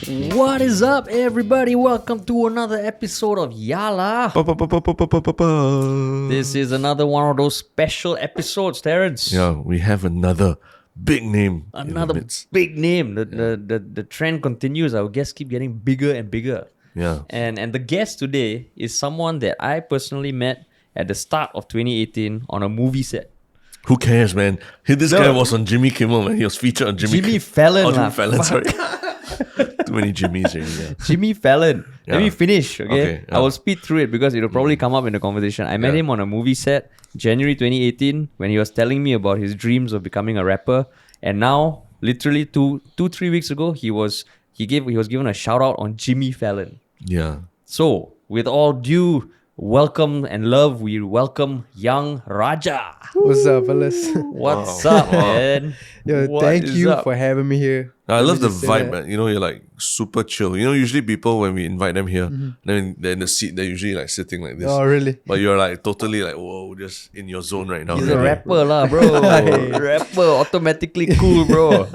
What is up, everybody? Welcome to another episode of Yala. This is another one of those special episodes, Terrence. Yeah, we have another big name. Another big name. The trend continues. Our guests keep getting bigger and bigger. Yeah. And the guest today is someone that I personally met at the start of 2018 on a movie set. Who cares, man? This guy was on Jimmy Kimmel, man. He was featured on Jimmy Fallon. Oh, Jimmy lah. Fallon, sorry. Too many Jimmys already, yeah. Jimmy Fallon. Yeah. Let me finish, okay? Okay, yeah. I will speed through it because it will probably come up in the conversation. I met Yeah. him on a movie set, January 2018, when he was telling me about his dreams of becoming a rapper. And now, literally 3 weeks ago, he was given a shout out on Jimmy Fallon. Yeah. So, with all due welcome and love, we welcome young Raja. What's up, fellas? What's up, man? Yo, What thank is you up? for having me here. I Let love me the just say vibe, that. man. You know, you're like super chill. You know, usually people, when we invite them here, then they're in the seat, they're usually like sitting like this. Oh, really? But you're like totally like, whoa, just in your zone right now. He's a really. rapper lah, bro. Rapper, automatically cool, bro.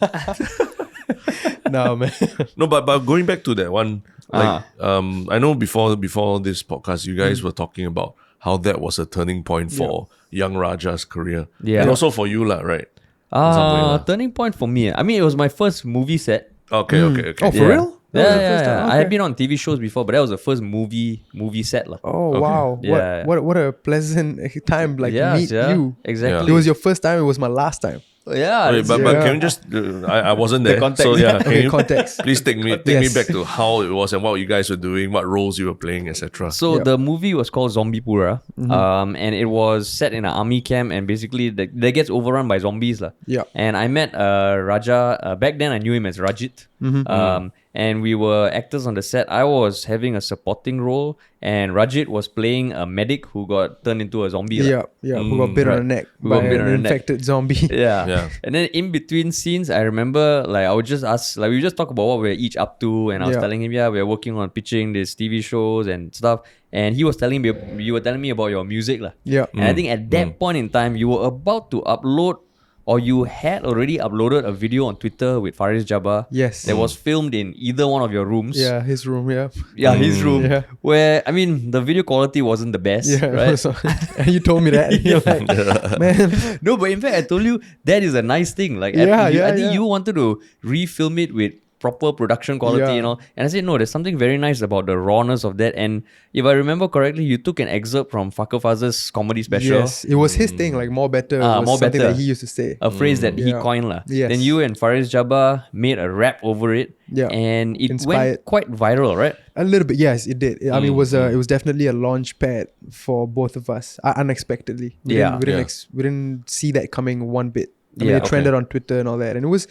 No, man. No, but going back to that one, like I know before this podcast, you guys were talking about how that was a turning point for young Raja's career. Yeah. And also for you, lah, right? Something like that. Turning point for me. I mean, it was my first movie set. Okay. Oh, for real? That Yeah, was the first time? I had Okay. been on TV shows before, but that was the first movie set lah. Oh, wow. Yeah. What a pleasant time, like, to meet you. Exactly. It was your first time, it was my last time. Yeah. Wait, but Yeah. can you just? I wasn't there, context. so yeah. Can Okay, you context. please take me Yes. back to how it was and what you guys were doing, what roles you were playing, etc. So Yeah. the movie was called Zombie Pura, and it was set in an army camp, and basically that gets overrun by zombies lah. Yeah. And I met Raja back then. I knew him as Rajit, and we were actors on the set. I was having a supporting role, and Rajit was playing a medic who got turned into a zombie. lah. Yeah. Who got bit on the neck Who by got bit an on the neck. infected zombie. Yeah. Yeah. And then in between scenes, I remember like I would just ask, like we would just talk about what we're each up to, and I was Yeah. telling him, we're working on pitching these TV shows and stuff. And he was telling me, you were telling me about your music lah. Yeah. And I think at that point in time, you were about to upload, or you had already uploaded a video on Twitter with Faris Jabbar. Yes. That was filmed in either one of your rooms. Yeah, his room, yeah. Yeah, his room. Yeah. Where, I mean, the video quality wasn't the best, Yeah, right? so- and you told me that. You're like, man, No, but in fact, I told you that is a nice thing. Like, Yeah, I think yeah. you wanted to refilm it with proper production quality, Yeah. you know. And I said, no, there's something very nice about the rawness of that. And if I remember correctly, you took an excerpt from Fakir Faz's comedy special. yes, it was his thing, like more better. was more something better. that he used to say. A phrase that he Yeah. coined. lah. Yes. Then you and Faris Jabbar made a rap over it. Yeah. And it Inspired. went quite viral, right? A little bit, yes, it did. I mean, it was definitely a launch pad for both of us, unexpectedly. Yeah. We didn't see that coming one bit. I mean, Yeah, it trended on Twitter and all that, and it was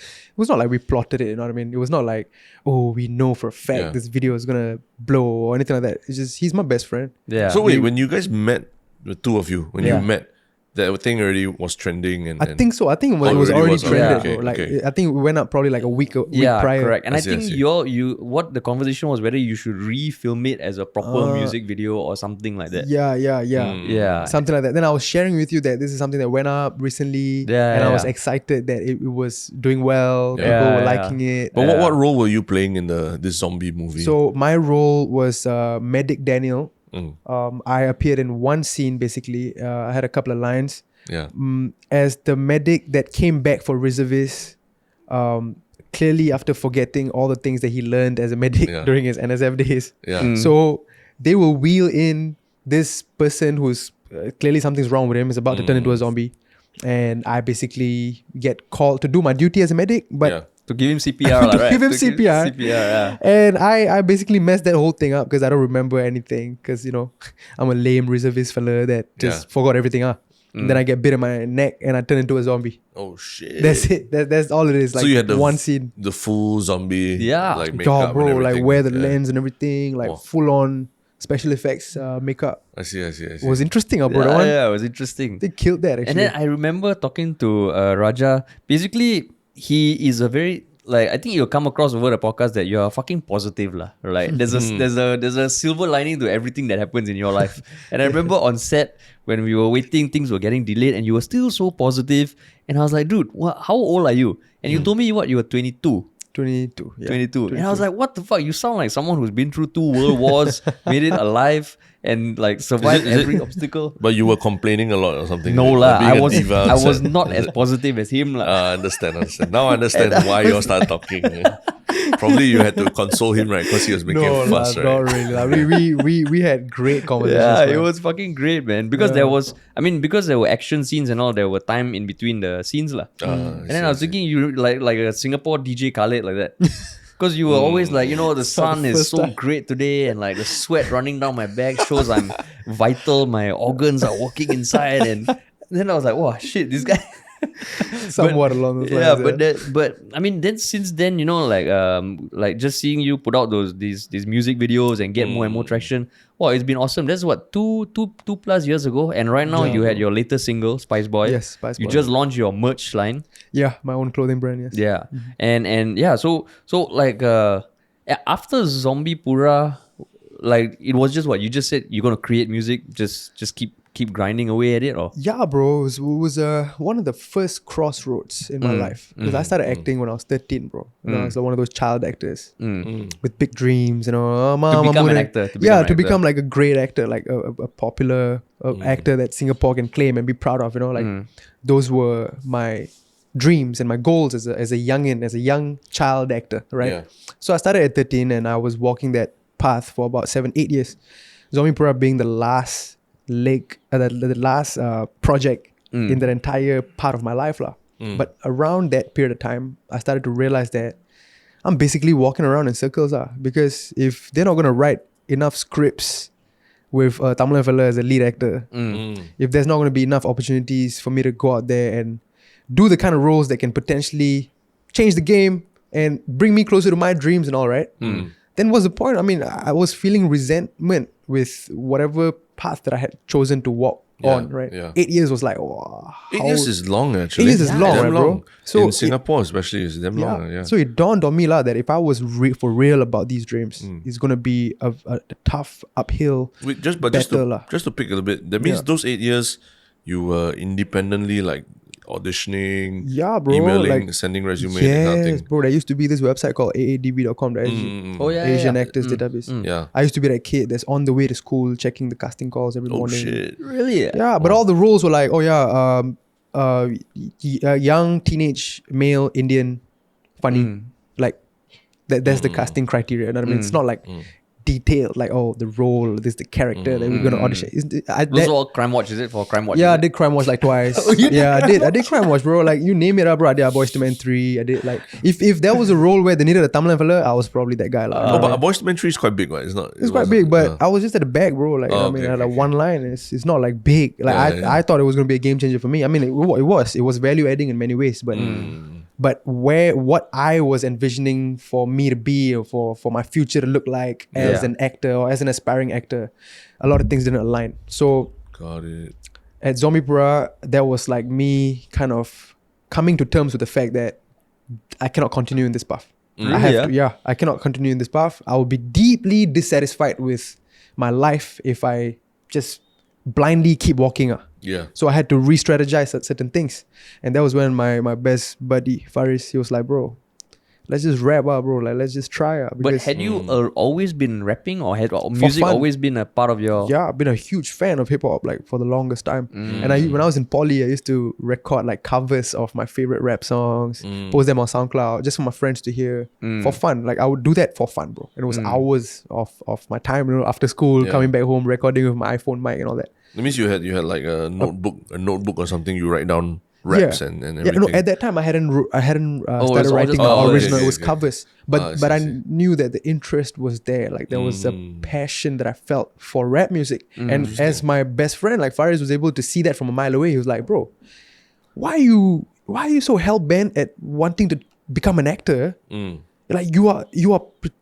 not like we plotted it. You know what I mean? It was not like, oh, we know for a fact Yeah. this video is gonna blow or anything like that. It's just he's my best friend. Yeah. So wait, when you guys met, the two of you, when Yeah. you met, that thing already was trending, and I think so. I think it was already already was, okay, trended. okay, bro. Like okay. I think we went up probably like a week prior. correct. And I, I see, I think see. what the conversation was whether you should refilm it as a proper music video or something like that. Yeah. Yeah. Something like that. Then I was sharing with you that this is something that went up recently, Yeah, and I was yeah. excited that it was doing well. Yeah. People were Yeah, liking it. But what role were you playing in this zombie movie? So my role was medic Daniel. Mm. I appeared in one scene basically. I had a couple of lines yeah, as the medic that came back for reservists. Clearly, after forgetting all the things that he learned as a medic Yeah. during his NSF days, yeah. so they will wheel in this person who's clearly something's wrong with him. Is about to turn into a zombie, and I basically get called to do my duty as a medic, but. Yeah. To give him CPR, lah, To right? give him To CPR. CPR, yeah. And I basically messed that whole thing up because I don't remember anything because, you know, I'm a lame reservist fella that just Yeah. forgot everything. And then I get bit in my neck and I turn into a zombie. Oh shit. That's it. That's all it is. Like so you had the one scene. the full zombie, Yeah. like Dog, makeup, bro, and like everything. wear the Yeah. lens and everything, like Wow. full on special effects makeup. I see. It was interesting, bro. That one. Yeah, it was interesting. They killed that And actually. then I remember talking to Raja. Basically, he is a very like I think you'll come across over the podcast that you're fucking positive lah. Like there's a silver lining to everything that happens in your life. And I remember on set when we were waiting, things were getting delayed, and you were still so positive. And I was like, dude, how old are you? And you told me you were 22. 22. Yeah. 22. And I was like, what the fuck? You sound like someone who's been through 2 world wars, made it alive, and like survived Is it- every obstacle. But you were complaining a lot or something. No like lah, being I a was diva I was outside. not as positive as him lah. I understand. Now I understand why you all started talking. Yeah. Probably you had to console him, right? Because he was making No, a fuss, lah, right? not really. Lah. We had great conversations. Yeah, man. it was fucking great, man. Because there was, because there were action scenes and all, there were time in between the scenes lah. And then I was thinking, you like a Singapore DJ Khaled like that. Because you were always like, the sun is first so time. great today, and like the sweat running down my back shows I'm vital. My organs are working inside, and then I was like, wow, shit, this guy. Somewhat along those lines. Yeah, but I mean, then since then, like just seeing you put out these music videos and get more and more traction. Wow, it's been awesome. That's what two plus years ago, and right now you had your latest single, Spice Boy. Yes, Spice You Boy. just launched your merch line. Yeah, my own clothing brand. Yes. Yeah, and yeah, so like after Zombie Pura, like it was just what you just said. You're gonna create music, just keep grinding away at it, or Yeah, bro. It was one of the first crossroads in my life. Because I started acting when I was 13, bro. I was like one of those child actors with big dreams, become an actor, to become yeah, an to actor. become like a great actor, like a popular actor that Singapore can claim and be proud of. Those were my dreams and my goals as a youngin, as a young child actor, right? Yeah. So I started at 13 and I was walking that path for about 7-8 years. Zombie Pura being the last leg, the last project in that entire part of my life lah. But around that period of time, I started to realize that I'm basically walking around in circles because if they're not gonna write enough scripts with Tamil fella as a lead actor, if there's not gonna be enough opportunities for me to go out there and do the kind of roles that can potentially change the game and bring me closer to my dreams and all, right? Then what's the point? I mean, I was feeling resentment with whatever path that I had chosen to walk on, right? yeah. 8 years was like, wow. 8 years is long, actually. 8 years is long, Damn right, bro? So in it- Singapore, especially, it's damn long. Yeah. So it dawned on me that if I was for real about these dreams, it's gonna be a tough uphill. Wait, just better lah. to pick a little bit, that means Yeah. those 8 years you were independently like auditioning, Yeah, bro. emailing, like, sending resume, that kind of yes, thing. bro. There used to be this website called aadb.com.sg. oh yeah, Asian yeah. Actors Database. Yeah. I used to be that kid that's on the way to school checking the casting calls every Oh morning. shit. Really? Yeah, but all the roles were like, young teenage male Indian, funny, like that's the casting criteria. You know what I mean? It's not like detailed, like the role, this the character that we're gonna audition. Those are all Crime Watch, is it? For Crime Watch? Yeah, I is it? did Crime Watch like twice. Yeah, I did Crime Watch, bro. Like you name it up, bro. I did Boys to Men 3. I did like if there was a role where they needed a Tamil fella, I was probably that guy. Oh, but A Boys to Men 3 is quite big, right? It's not. It's quite big, but I was just at the back, bro. Like, I mean, okay, I had, like okay. one line. It's not like big. Like Yeah, I thought it was gonna be a game changer for me. I mean, it was value adding in many ways, but what I was envisioning for me to be or for my future to look like as an actor or as an aspiring actor, a lot of things didn't align. So Got it. at Zombie Pura, that was like me kind of coming to terms with the fact that I cannot continue in this path. I have to, I cannot continue in this path. I will be deeply dissatisfied with my life if I just blindly keep walking. Yeah. So I had to re-strategize at certain things. And that was when my best buddy, Faris, he was like, bro, let's just rap, bro. Like, let's just try. But Because, had you always been rapping, or had music fun. always been a part of your... yeah, I've been a huge fan of hip hop like for the longest time. And when I was in poly, I used to record like covers of my favorite rap songs, post them on SoundCloud just for my friends to hear for fun. Like I would do that for fun, bro. And it was hours of my time, after school, coming back home, recording with my iPhone mic and all that. That means you had like a notebook or something. You write down raps and everything. No, at that time I hadn't started it's all writing just- the oh, original. okay, It was okay. covers, I but see, I see. knew that the interest was there. Like there was a passion that I felt for rap music, and as my best friend, like Faris, was able to see that from a mile away. He was like, "Bro, why are you so hell bent at wanting to become an actor? Like you are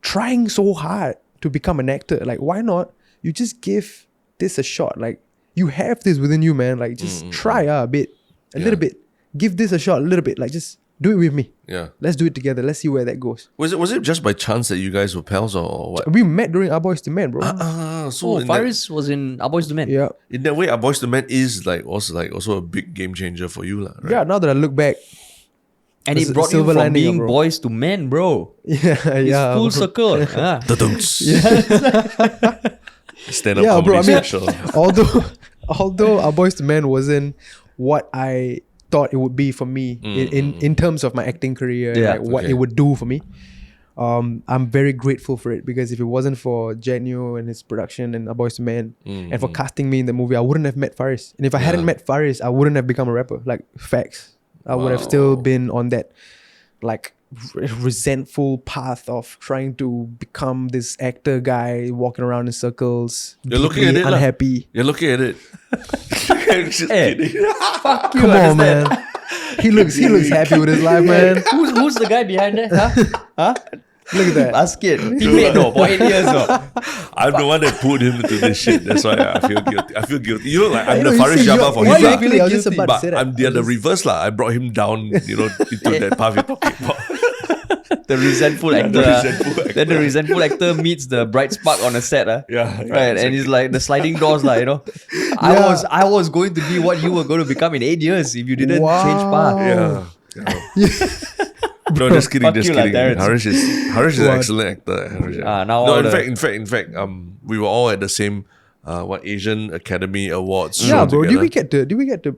trying so hard to become an actor. Like why not? You just give this a shot. Like you have this within you, man. Like just try a little bit. Give this a shot, a little bit. Like just do it with me. Yeah. Let's do it together. Let's see where that goes. Was it just by chance that you guys were pals or what? We met during Our Boys to Men, bro. So in that, Faris was in Our Boys to Men. Yeah. in that way, A Boys to Men is also a big game changer for you, lah. Right? Yeah, now that I look back, And it There's a brought you silver from lining, being bro. boys to men, bro. Yeah, It's yeah. full bro. circle. Ah. Stand-up Yeah, comedy bro. I mean, special. although Our Boys to Men wasn't what I thought it would be for me in terms of my acting career, Yeah, like what okay. it would do for me. I'm very grateful for it because if it wasn't for Genio and his production and Our Boys to Men and for casting me in the movie, I wouldn't have met Faris. And if I hadn't met Faris, I wouldn't have become a rapper. Like facts, I would have still been on that like resentful path of trying to become this actor guy walking around in circles, You're looking deeply at it, lah. unhappy. You're looking at it. Just Hey. kidding. Fuck you. Come on, understand? man. He looks happy with his life, man. Who's the guy behind that? Huh? Look at that. Basket. Teammate no, for 8 years no. I'm the one that put him into this shit. That's why I feel guilty. You know, like I'm You the know, Faris you see, Jabba you're- for why him. you lah. feeling I was just guilty? about to But say that. I'm the reverse lah. I brought him down, into that path you're talking about. The resentful actor. the ah. resentful actor. Then the resentful actor meets the bright spark on a set. Yeah, Right. And he's like the sliding doors, like, Yeah. I was going to be what you were going to become in 8 years if you didn't Wow. change path. Yeah. No, just kidding, Fuck just you lah, kidding. Terrence. Harish is an What? excellent actor. Harish, Ah, now no, all in the- fact, we were all at the same Asian Academy Awards. Yeah, show bro. together. Did we get to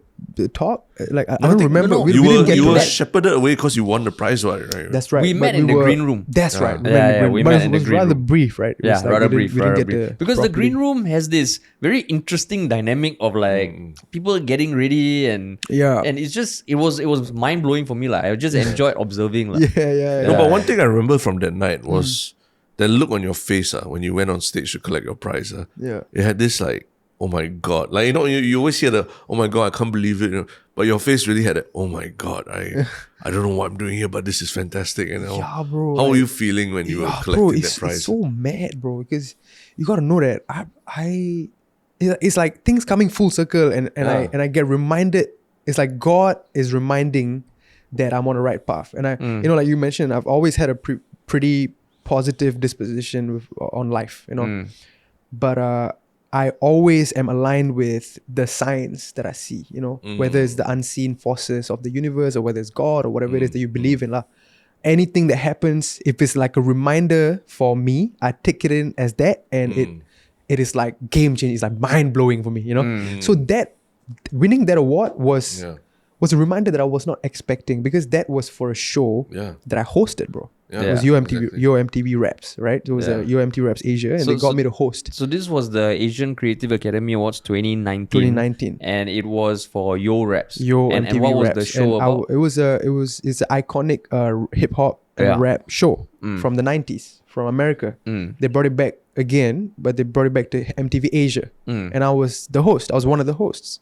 talk? Like I No, don't think- remember. no, We you didn't get you to were that. shepherded away because you won the prize, right? That's right. We but met in the were- green room. That's right. Yeah, yeah, we but met it in the was green rather room. brief, right? It Yeah, was like rather we brief. didn't Rather get brief. to Because the properly- green room has this very interesting dynamic of like people getting ready and Yeah. and it's just it was mind blowing for me. Like I just enjoyed observing. Like. Yeah. No, but one thing I remember from that night was that look on your face when you went on stage to collect your prize. Yeah. It had this like, oh my God. Like, you always hear the, oh my God, I can't believe it. But your face really had a, oh my God, I don't know what I'm doing here, but this is fantastic. And Yeah, bro. how were like- you feeling when you were Yeah, collecting bro, that it's prize? so mad, bro, because you gotta know that it's like things coming full circle and I get reminded. It's like God is reminding that I'm on the right path. And I like you mentioned, I've always had a pretty positive disposition on life, but I always am aligned with the signs that I see, whether it's the unseen forces of the universe or whether it's God or whatever it is that you believe in lah. Anything that happens, if it's like a reminder for me, I take it in as that, and it is like game changing. It's like mind blowing for me, So that winning that award was a reminder that I was not expecting, because that was for a show that I hosted, bro. Yeah, It was Yeah, UMTV Raps, right? It was a UMTV Raps Asia, and So- they got so- me to host. So this was the Asian Creative Academy Awards 2019. 2019. And it was for Yo Raps. Yo and MTV what was Raps. the show And about? it's an iconic hip hop and Yeah. rap show from the 90s from America. They brought it back again, but they brought it back to MTV Asia, and I was the host. I was one of the hosts,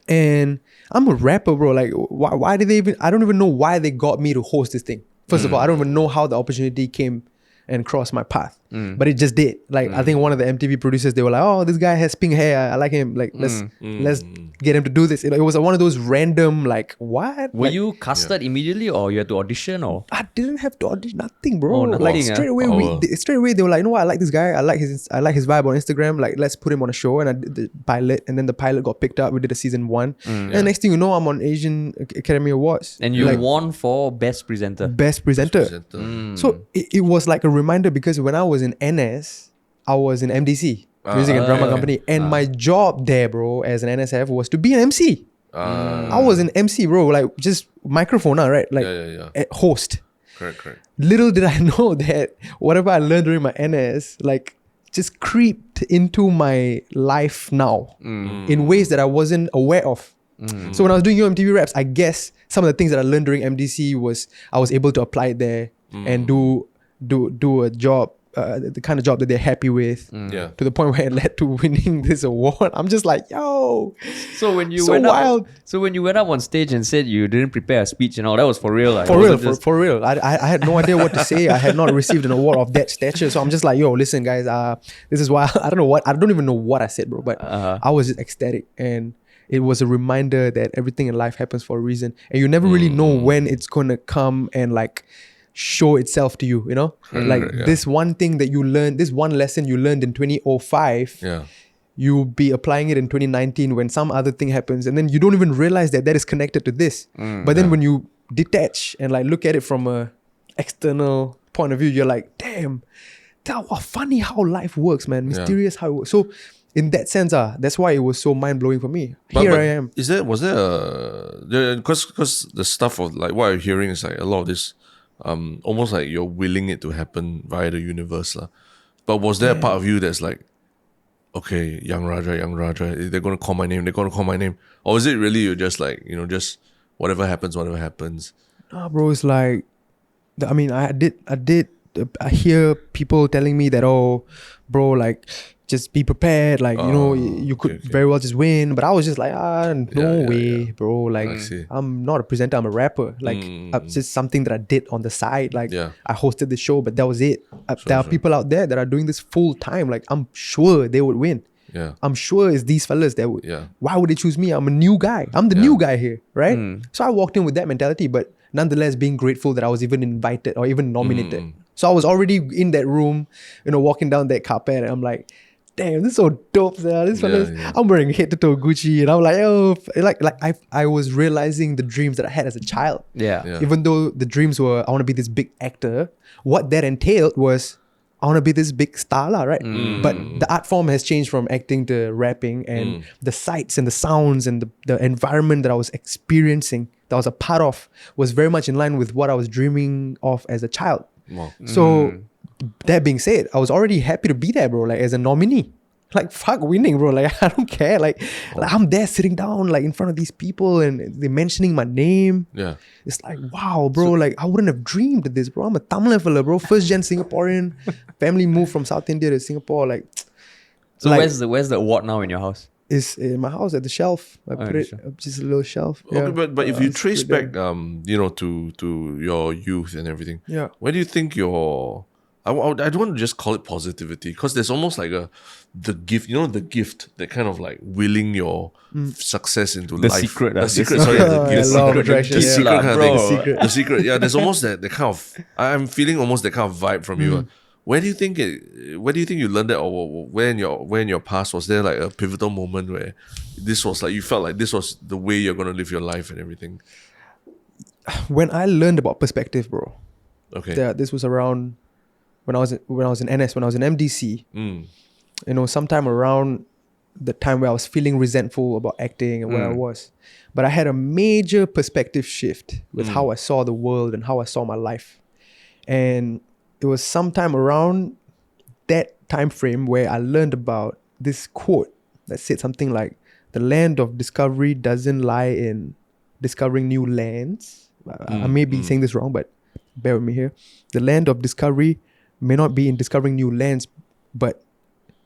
and I'm a rapper, bro. Like, why did they even? I don't even know why they got me to host this thing. First of all, I don't even know how the opportunity came and crossed my path, but it just did. Like, I think one of the MTV producers, they were like, "Oh, this guy has pink hair. I like him. Like, let's get him to do this." It was one of those random, like, what? Were Like, you casted immediately or you had to audition or? I didn't have to audition nothing, bro. Oh, nothing, like ah. straight away, they were like, you know what? I like this guy. I like his vibe on Instagram. Like, let's put him on a show. And I did the pilot, and then the pilot got picked up. We did a season 1, and next thing you know, I'm on Asian Academy Awards And you like, won for Best Presenter. best presenter. So it was like a reminder, because when I was in NS, I was in MDC, Music and Drama Company, and my job there, bro, as an NSF was to be an MC. I was an MC, bro, like just microphone, right? Like host. Correct. Little did I know that whatever I learned during my NS, like, just creeped into my life now in ways that I wasn't aware of. So when I was doing UMTV Raps, I guess some of the things that I learned during MDC was I was able to apply it there and do a job, the kind of job that they're happy with, Yeah. to the point where it led to winning this award. I'm just like, yo, So when you So went wild. up, so when you went up on stage and said you didn't prepare a speech and all, that was for real, like, for it real, wasn't just- for real. I had no idea what to say. I had not received an award of that stature, so I'm just like, yo, listen, guys. This is why I don't even know what I said, bro. But I was just ecstatic, and it was a reminder that everything in life happens for a reason, and you never really know when it's gonna come and like show itself to you. Like yeah. this one thing that you learned, this one lesson you learned in 2005. Yeah. you'll be applying it in 2019 when some other thing happens, and then you don't even realize that is connected to this. But then when you detach and like look at it from a external point of view, you're like, damn, funny how life works, man. Mysterious how it works. So in that sense, that's why it was so mind-blowing for me. Here I am. Was there because the stuff of like what I'm hearing is like a lot of this almost like you're willing it to happen via the universe lah. But was there a part of you that's like, okay, young Raja, they're gonna call my name, or is it really you're just like, just whatever happens. Nah, bro, it's like, I mean, I hear people telling me that, oh, bro, like, just be prepared, like, you could very well just win. But I was just like, no way, bro. Like, I'm not a presenter, I'm a rapper. Like, it's just something that I did on the side. Like, I hosted the show, but that was it. There are people out there that are doing this full time. Like, I'm sure they would win. Yeah. I'm sure it's these fellas that would. Yeah. Why would they choose me? I'm a new guy. I'm the new guy here, right? So I walked in with that mentality, but nonetheless being grateful that I was even invited or even nominated. So I was already in that room, walking down that carpet, and I'm like, damn, this is so dope, sir. This fellas, I'm wearing head to toe Gucci, and I'm like, oh, I was realizing the dreams that I had as a child. Yeah. Even though the dreams were, I want to be this big actor, what that entailed was, I want to be this big star, right? But the art form has changed from acting to rapping, and the sights and the sounds and the environment that I was experiencing, that I was a part of, was very much in line with what I was dreaming of as a child. Wow. So that being said, I was already happy to be there, bro, like as a nominee. Like, fuck winning, bro. Like, I don't care. Like I'm there sitting down, like in front of these people, and they're mentioning my name. Yeah. It's like, wow, bro. Like, I wouldn't have dreamed of this, bro. I'm a Tamil fella, bro. First gen Singaporean. Family moved from South India to Singapore. Like, so like, where's the award now in your house? It's in my house at the shelf. I put it up, just a little shelf. Okay, but if you trace back, to your youth and everything. Yeah. Where do you think your I don't want to just call it positivity, because there's almost like the gift, the gift that kind of like willing your success into the life. Secret, the secret. Sorry, the secret kind of thing. The secret. Yeah, there's almost that kind of. I'm feeling almost that kind of vibe from you. Where do you think you learned that, or where in your past was there like a pivotal moment where this was like you felt like this was the way you're gonna live your life and everything? When I learned about perspective, bro. Okay. This was around when I was in NS, when I was in MDC. Sometime around the time where I was feeling resentful about acting and where I was. But I had a major perspective shift with how I saw the world and how I saw my life. And it was sometime around that time frame where I learned about this quote that said something like, the land of discovery doesn't lie in discovering new lands. I may be saying this wrong, but bear with me here. The land of discovery may not be in discovering new lands, but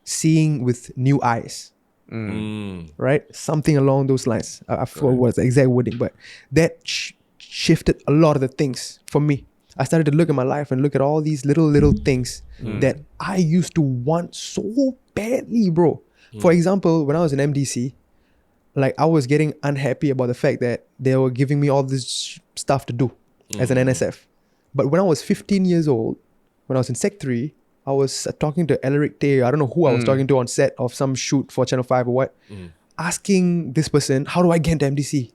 seeing with new eyes. Right? Something along those lines. I forgot what the exact wording, but that shifted a lot of the things for me. I started to look at my life and look at all these little things that I used to want so badly, bro. For example, when I was in MDC, like I was getting unhappy about the fact that they were giving me all this stuff to do as an NSF. But when I was 15 years old, when I was in Sec 3, I was talking to Elric Tay, I don't know who I was talking to on set of some shoot for Channel 5 or what, asking this person, how do I get into MDC?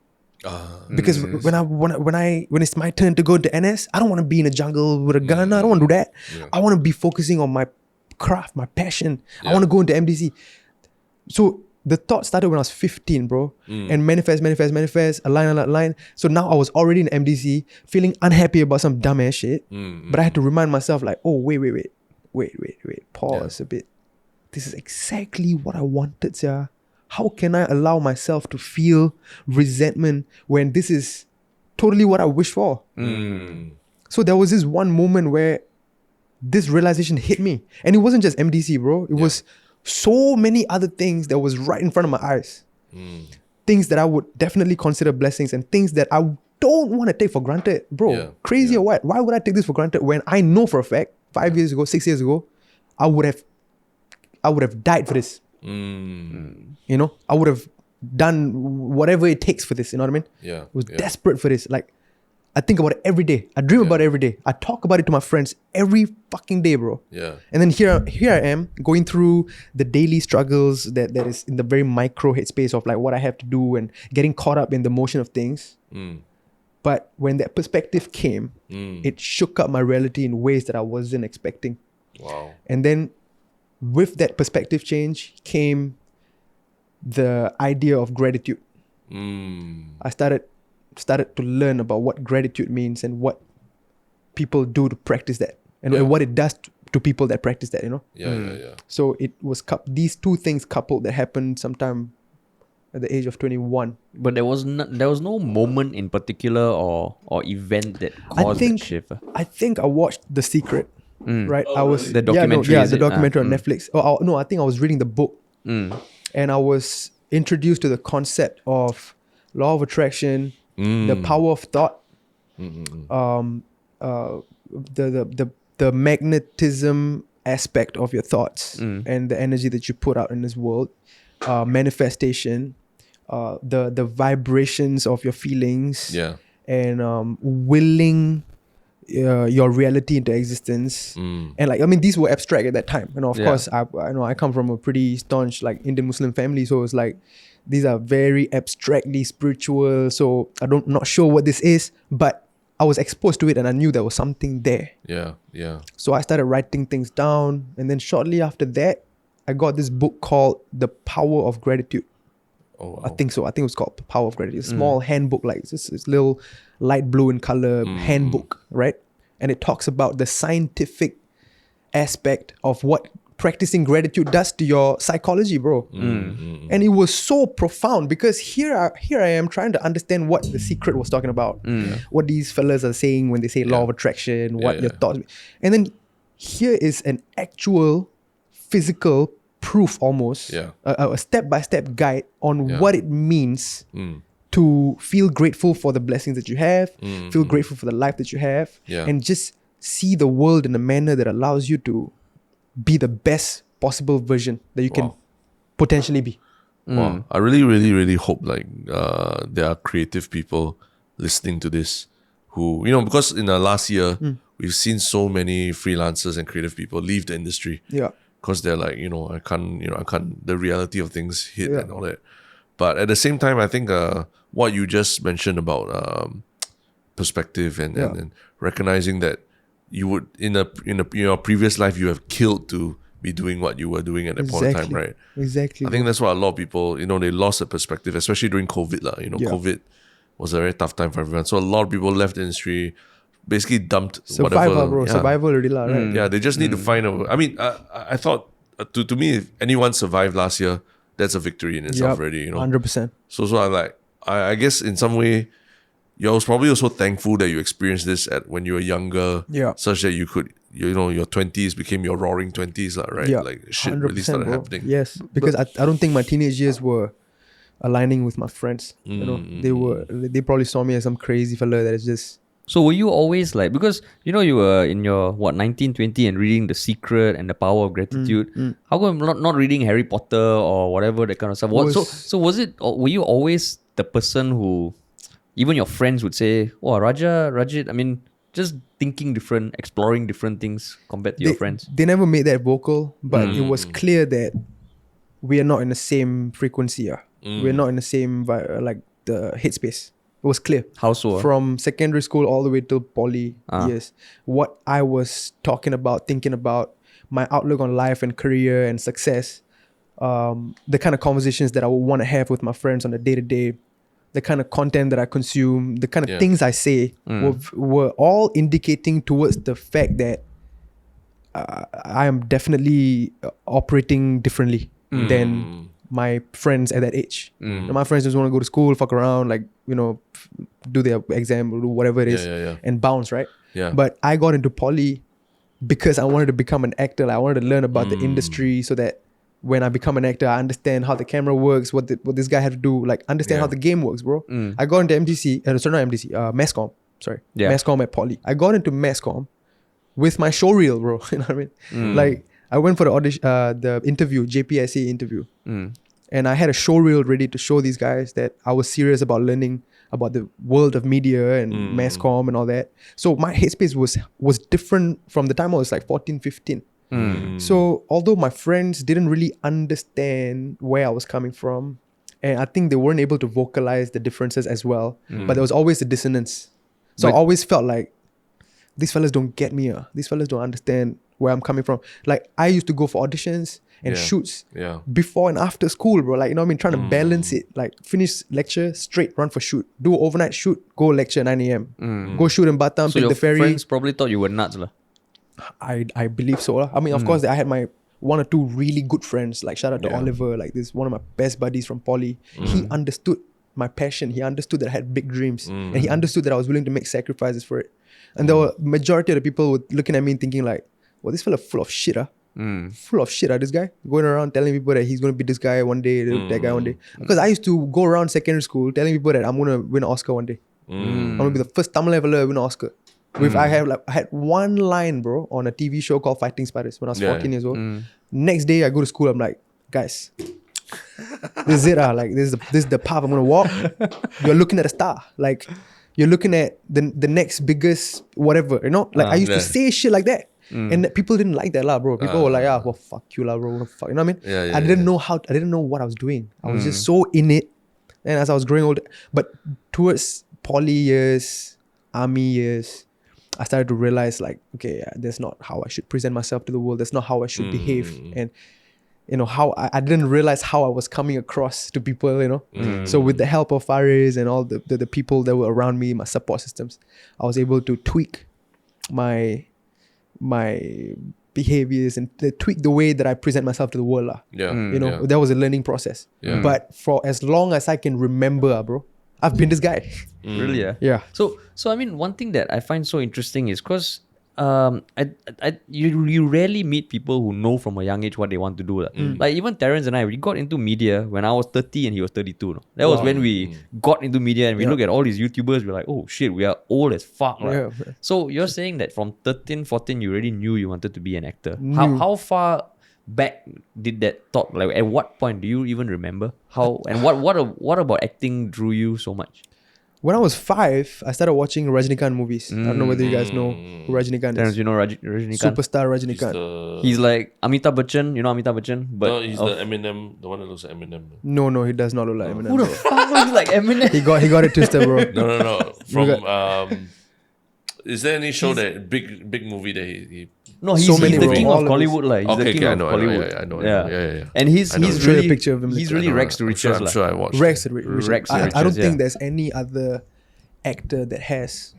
Because when it's my turn to go to NS, I don't want to be in a jungle with a gun. I don't want to do that. I want to be focusing on my craft, my passion. I want to go into MDC. So the thought started when I was 15, bro. And manifest, align. So now I was already in MDC, feeling unhappy about some dumbass shit. But I had to remind myself like, oh, wait. Pause a bit. This is exactly what I wanted, sir. How can I allow myself to feel resentment when this is totally what I wish for? So there was this one moment where this realization hit me. And it wasn't just MDC, bro. It was so many other things that was right in front of my eyes. Things that I would definitely consider blessings and things that I don't want to take for granted. Bro, crazy or what? Why would I take this for granted when I know for a fact 5 years ago, 6 years ago, I would have died for this. I would have done whatever it takes for this, you know what I mean? Yeah. I was desperate for this. Like, I think about it every day. I dream about it every day. I talk about it to my friends every fucking day, bro. Yeah. And then here I am going through the daily struggles that is in the very micro headspace of like what I have to do and getting caught up in the motion of things. But when that perspective came, it shook up my reality in ways that I wasn't expecting. Wow. And then with that perspective change came the idea of gratitude. I started to learn about what gratitude means and what people do to practice that, and what it does to people that practice that, you know. Yeah. So it was these two things coupled that happened sometime at the age of 21. But there was no moment in particular or event that caused that shift. I think I watched The Secret. Right, I was The documentary, the is it? documentary on Netflix. No, I think I was reading the book, and I was introduced to the concept of law of attraction, the power of thought, the magnetism aspect of your thoughts and the energy that you put out in this world, manifestation, the vibrations of your feelings, and willing your reality into existence. And like, I mean, these were abstract at that time. You know, of course, I come from a pretty staunch like Indian Muslim family, so it's like these are very abstractly spiritual. So not sure what this is, but I was exposed to it and I knew there was something there. Yeah. So I started writing things down, and then shortly after that, I got this book called The Power of Gratitude. Oh, wow. I think so. I think it was called Power of Gratitude. A small handbook, like this little light blue in color handbook, right? And it talks about the scientific aspect of what practicing gratitude does to your psychology, bro. And it was so profound because here I am trying to understand what The Secret was talking about, what these fellas are saying when they say law of attraction, what your thoughts. And then here is an actual physical proof almost, a step-by-step guide on what it means to feel grateful for the blessings that you have, feel grateful for the life that you have, and just see the world in a manner that allows you to be the best possible version that you can potentially be. Wow. I really, really, really hope like there are creative people listening to this who, you know, because in the last year, we've seen so many freelancers and creative people leave the industry. Yeah. Because they're like, I can't, the reality of things hit and all that. But at the same time, I think what you just mentioned about perspective and recognizing that you would, in your previous life, you have killed to be doing what you were doing at that point in time, right? Exactly. I think that's what a lot of people, they lost a perspective, especially during COVID. COVID was a very tough time for everyone. So a lot of people left the industry, basically dumped survival, whatever. bro. Survival already, right? Yeah, they just need to find a... I mean, I thought, to me, if anyone survived last year, that's a victory in itself already, 100%. So I'm like, I guess in some way, you're probably also thankful that you experienced this when you were younger, such that you could, your 20s became your roaring 20s, right? Yeah, like shit really started happening. Yes, because I don't think my teenage years were aligning with my friends. They probably saw me as some crazy fella that is just... So were you always like, because you were in your 19, 20 and reading The Secret and The Power of Gratitude. How come not reading Harry Potter or whatever, that kind of stuff? So was it, were you always the person who even your friends would say, "Oh, Rajit, I mean, just thinking different, exploring different things compared to your friends"? They never made that vocal, but it was clear that we are not in the same frequency. We're not in the same like the headspace. It was clear. How so? From secondary school all the way till poly years. What I was talking about, thinking about, my outlook on life and career and success, the kind of conversations that I would want to have with my friends on a day-to-day, the kind of content that I consume, the kind of things I say were all indicating towards the fact that I am definitely operating differently than my friends at that age. My friends just want to go to school, fuck around, like, do their exam or do whatever it is and bounce, right? Yeah. But I got into poly because I wanted to become an actor. Like, I wanted to learn about the industry so that when I become an actor, I understand how the camera works, what this guy had to do, like understand how the game works, bro. I got into Masscom. Masscom at poly. I got into Masscom with my show reel, bro. You know what I mean? Like, I went for the audition, the interview, JPSC interview. And I had a show reel ready to show these guys that I was serious about learning about the world of media and mass comm and all that. So my headspace was different from the time I was like 14, 15. So although my friends didn't really understand where I was coming from, and I think they weren't able to vocalize the differences as well, but there was always a dissonance. So I always felt like these fellas don't get me. These fellas don't understand where I'm coming from. Like I used to go for auditions and shoots before and after school, bro. Like, you know what I mean? Trying to balance it. Like finish lecture, straight run for shoot. Do overnight shoot, go lecture 9 a.m. Go shoot in Batam, So take your the ferry. friends probably thought you were nuts, lah. I believe so. I mean, of course, I had my one or two really good friends. Like shout out to Oliver, like this one of my best buddies from poly. He understood my passion. He understood that I had big dreams, and he understood that I was willing to make sacrifices for it. And the majority of the people were looking at me and thinking like, "Well, this fella full of shit, full of shit, this guy going around telling people that he's gonna be this guy one day, that guy one day." Because I used to go around secondary school telling people that I'm gonna win an Oscar one day. I'm gonna be the first Tamil level to win an Oscar. I had one line, bro, on a TV show called Fighting Spiders when I was 14 years old. Next day I go to school, I'm like, guys, this is it. Like this is the path I'm gonna walk. You're looking at a star. Like you're looking at the next biggest whatever, you know? Like I used to say shit like that. And people didn't like that, lah, bro. People were like, well, fuck you, lah, bro. Fuck. You know what I mean? I didn't know what I was doing. I was just so in it. And as I was growing older, but towards poly years, army years, I started to realize like, okay, that's not how I should present myself to the world. That's not how I should behave. And, you know, how I didn't realize how I was coming across to people, you know. So with the help of Faris and all the people that were around me, my support systems, I was able to tweak my behaviors and tweak the way that I present myself to the world. You know, that was a learning process. But for as long as I can remember, bro, I've been this guy. Really, yeah. Yeah. So I mean, one thing that I find so interesting is because you rarely meet people who know from a young age what they want to do. Like even Terrence and I, we got into media when I was 30 and he was 32. No? That was when we got into media and we look at all these YouTubers, we're like, oh shit, we are old as fuck. Right? Yeah. So you're saying that from 13, 14, you already knew you wanted to be an actor. How far back did that thought, like at what point do you even remember? How and what about acting drew you so much? When I was 5, I started watching Rajinikanth movies. I don't know whether you guys know who Rajinikanth Terrence, is. you know Rajinikanth? Superstar Rajinikanth. He's like Amitabh Bachchan. You know Amitabh Bachchan? But No, he's the Eminem, the one that looks like Eminem. No, he does not look like Eminem. who the fuck looks like Eminem? He got it twisted, bro. No. From is there any show that big movie that he No, he's, So many, he's the bro. king All of of Hollywood, like. He's the Okay, king I of know, Hollywood. I know. And he's I know. he's Show you a really picture of him he's later. really Rex to I'm riches, I'm like. sure I watched. Rex it. to Riches. Rex to I don't Riches, think yeah. there's any other actor that has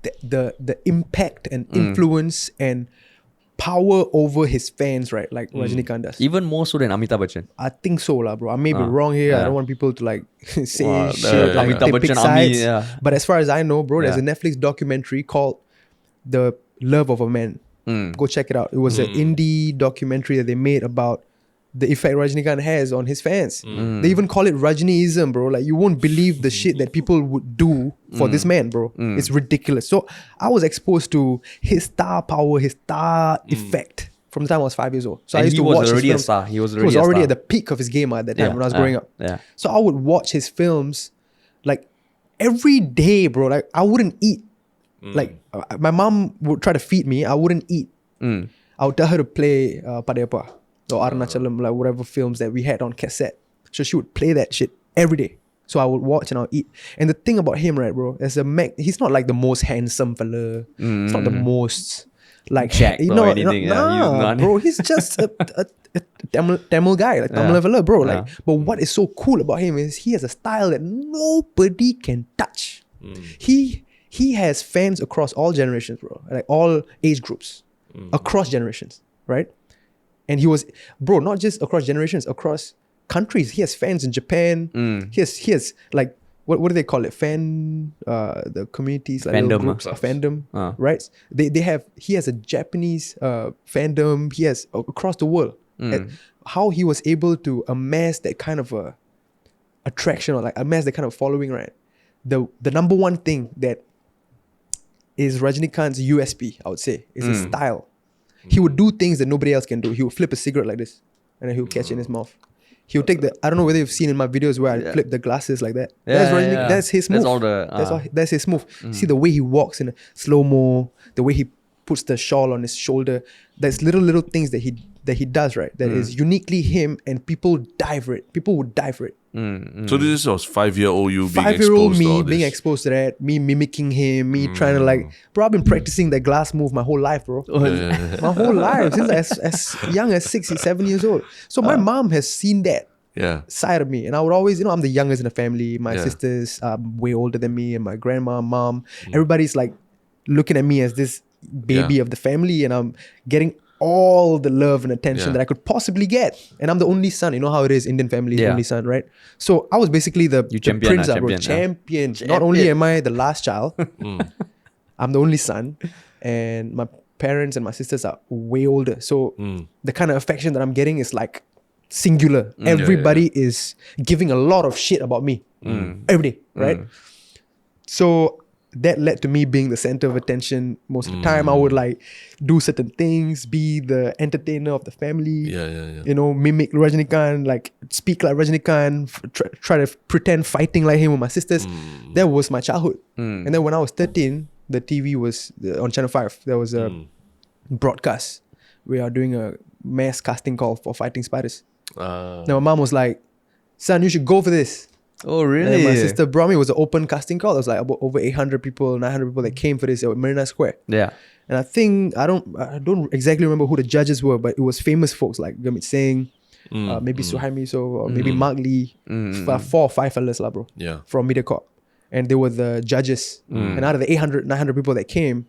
the impact and influence and power over his fans, right? Like Rajinikanth does. Even more so than Amitabh Bachchan. I think so, lah, bro. I may be wrong here. I don't want people to like say Wow, shit. Like, Amitabh they pick Bachchan army, sides. yeah. But as far as I know, bro, there's a Yeah. Netflix documentary called The Love of a Man. Go check it out. It was an indie documentary that they made about the effect Rajinikanth has on his fans. They even call it Rajiniism, bro. Like you won't believe the shit that people would do for this man, bro. It's ridiculous. So I was exposed to his star power, his star effect from the time I was 5 years old. So I And used he to was watch his already a films. star. He was He was already a already star. at the peak of his game at that time Yeah, when I was growing up. yeah. So I would watch his films like every day, bro. Like I wouldn't eat. Like my mom would try to feed me. I wouldn't eat. I would tell her to play Padayappa or Arunachalam, like whatever films that we had on cassette. So she would play that shit every day. So I would watch and I would eat. And the thing about him, right, bro, he's not like the most handsome fella. He's not the most like Jacked or anything, yeah. He's Nah, not- bro, he's just a Tamil guy, like Tamil fella, bro. Like, but what is so cool about him is he has a style that nobody can touch. He has fans across all generations, bro. Like all age groups, across generations, right? And he was, bro, not just across generations, across countries. He has fans in Japan. He has like what do they call it? The communities, like little Fandom, groups, ah. fandom, Ah. right? He has a Japanese fandom. He has across the world. And how he was able to amass that kind of a attraction or like amass that kind of following, right? The number one thing that is Rajinikanth's USP, I would say, is his style. He would do things that nobody else can do. He would flip a cigarette like this, and then he would catch it in his mouth. He'll take the. I don't know whether you've seen in my videos where I flip the glasses like that. Yeah, That's yeah, yeah. That's his move. That's all the, That's his move. See the way he walks in slow mo, the way he puts the shawl on his shoulder. There's little things that he does, right? That is uniquely him, and people die for it. People would die for it. So this was 5-year-old you being 5-year-old exposed to all me this. being exposed to that, me mimicking him, me trying to like, bro, I've been practicing that glass move my whole life, bro. My whole life, since as young as 6, 7 years old. So my mom has seen that Yeah. side of me, and I would always, I'm the youngest in the family. My Yeah. sisters are way older than me, and my grandma, mom, everybody's like looking at me as this baby Yeah. of the family, and I'm getting all the love and attention Yeah. that I could possibly get. And I'm the only son. You know how it is, Indian family, Yeah. only son, right? So I was basically the champion, prince, bro. champion, Champion. Not only am I the last child, I'm the only son, and my parents and my sisters are way older. So the kind of affection that I'm getting is like singular. Everybody is giving a lot of shit about me every day, right? So that led to me being the center of attention most of the time. I would like do certain things, be the entertainer of the family. Yeah. You know, mimic Rajinikanth, like speak like Rajinikanth, try to pretend fighting like him with my sisters. That was my childhood. And then when I was 13, the TV was on Channel 5. There was a broadcast. We are doing a mass casting call for Fighting Spiders. Now my mom was like, son, you should go for this. Oh, And really? my sister brought me. It was an open casting call. There was like about over 800 people, 900 people that came for this at Marina Square. Yeah. And I think I don't exactly remember who the judges were, but it was famous folks like Gurmit Singh, maybe Suhaimi So, or maybe Mark Lee, 4 or 5 fellas lah, bro, Yeah. from Mediacorp, and they were the judges. And out of the 800, 900 people that came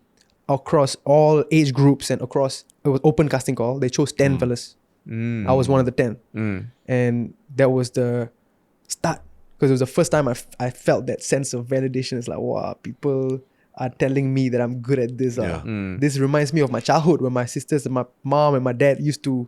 across all age groups and across, it was open casting call. They chose 10 fellas. I was one of the 10, and that was the start. Because it was the first time I felt that sense of validation. It's like, wow, people are telling me that I'm good at this. Yeah. This reminds me of my childhood when my sisters and my mom and my dad used to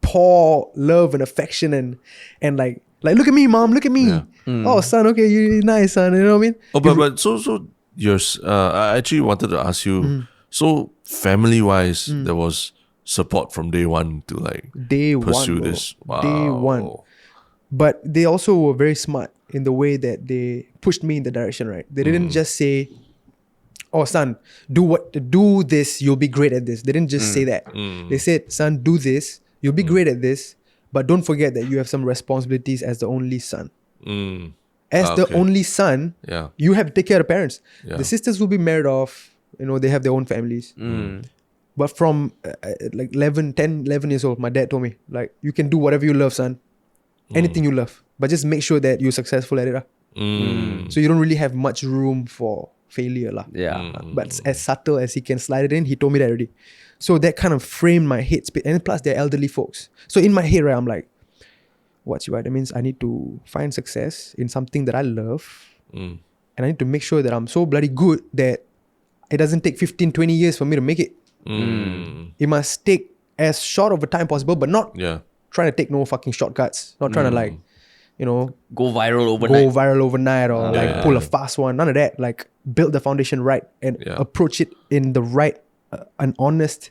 pour love and affection and like look at me, mom, look at me. Yeah. Oh, son, okay, you're nice, son. You know what I mean? Oh, but so yours. I actually wanted to ask you. So family wise, there was support from day one to like Day pursue one, bro. this. Wow. Day one. But they also were very smart in the way that they pushed me in the direction, right? They didn't just say, oh, son, do this, you'll be great at this. They didn't just say that. They said, son, do this, you'll be great at this, but don't forget that you have some responsibilities as the only son. As the Okay. only son, Yeah. you have to take care of the parents. Yeah. The sisters will be married off, they have their own families. But from like 10, 11 years old, my dad told me, like, you can do whatever you love, son. Anything you love. But just make sure that you're successful at it. So you don't really have much room for failure. Yeah. But as subtle as he can slide it in, he told me that already. So that kind of framed my head. And plus, they're elderly folks. So in my head, right, I'm like, what's right? That means I need to find success in something that I love. And I need to make sure that I'm so bloody good that it doesn't take 15, 20 years for me to make it. It must take as short of a time possible, but not Yeah. trying to take no fucking shortcuts. Not trying to like, Go viral overnight. go viral overnight or like pull a fast one. None of that. Like build the foundation right and Yeah. approach it in the right, an honest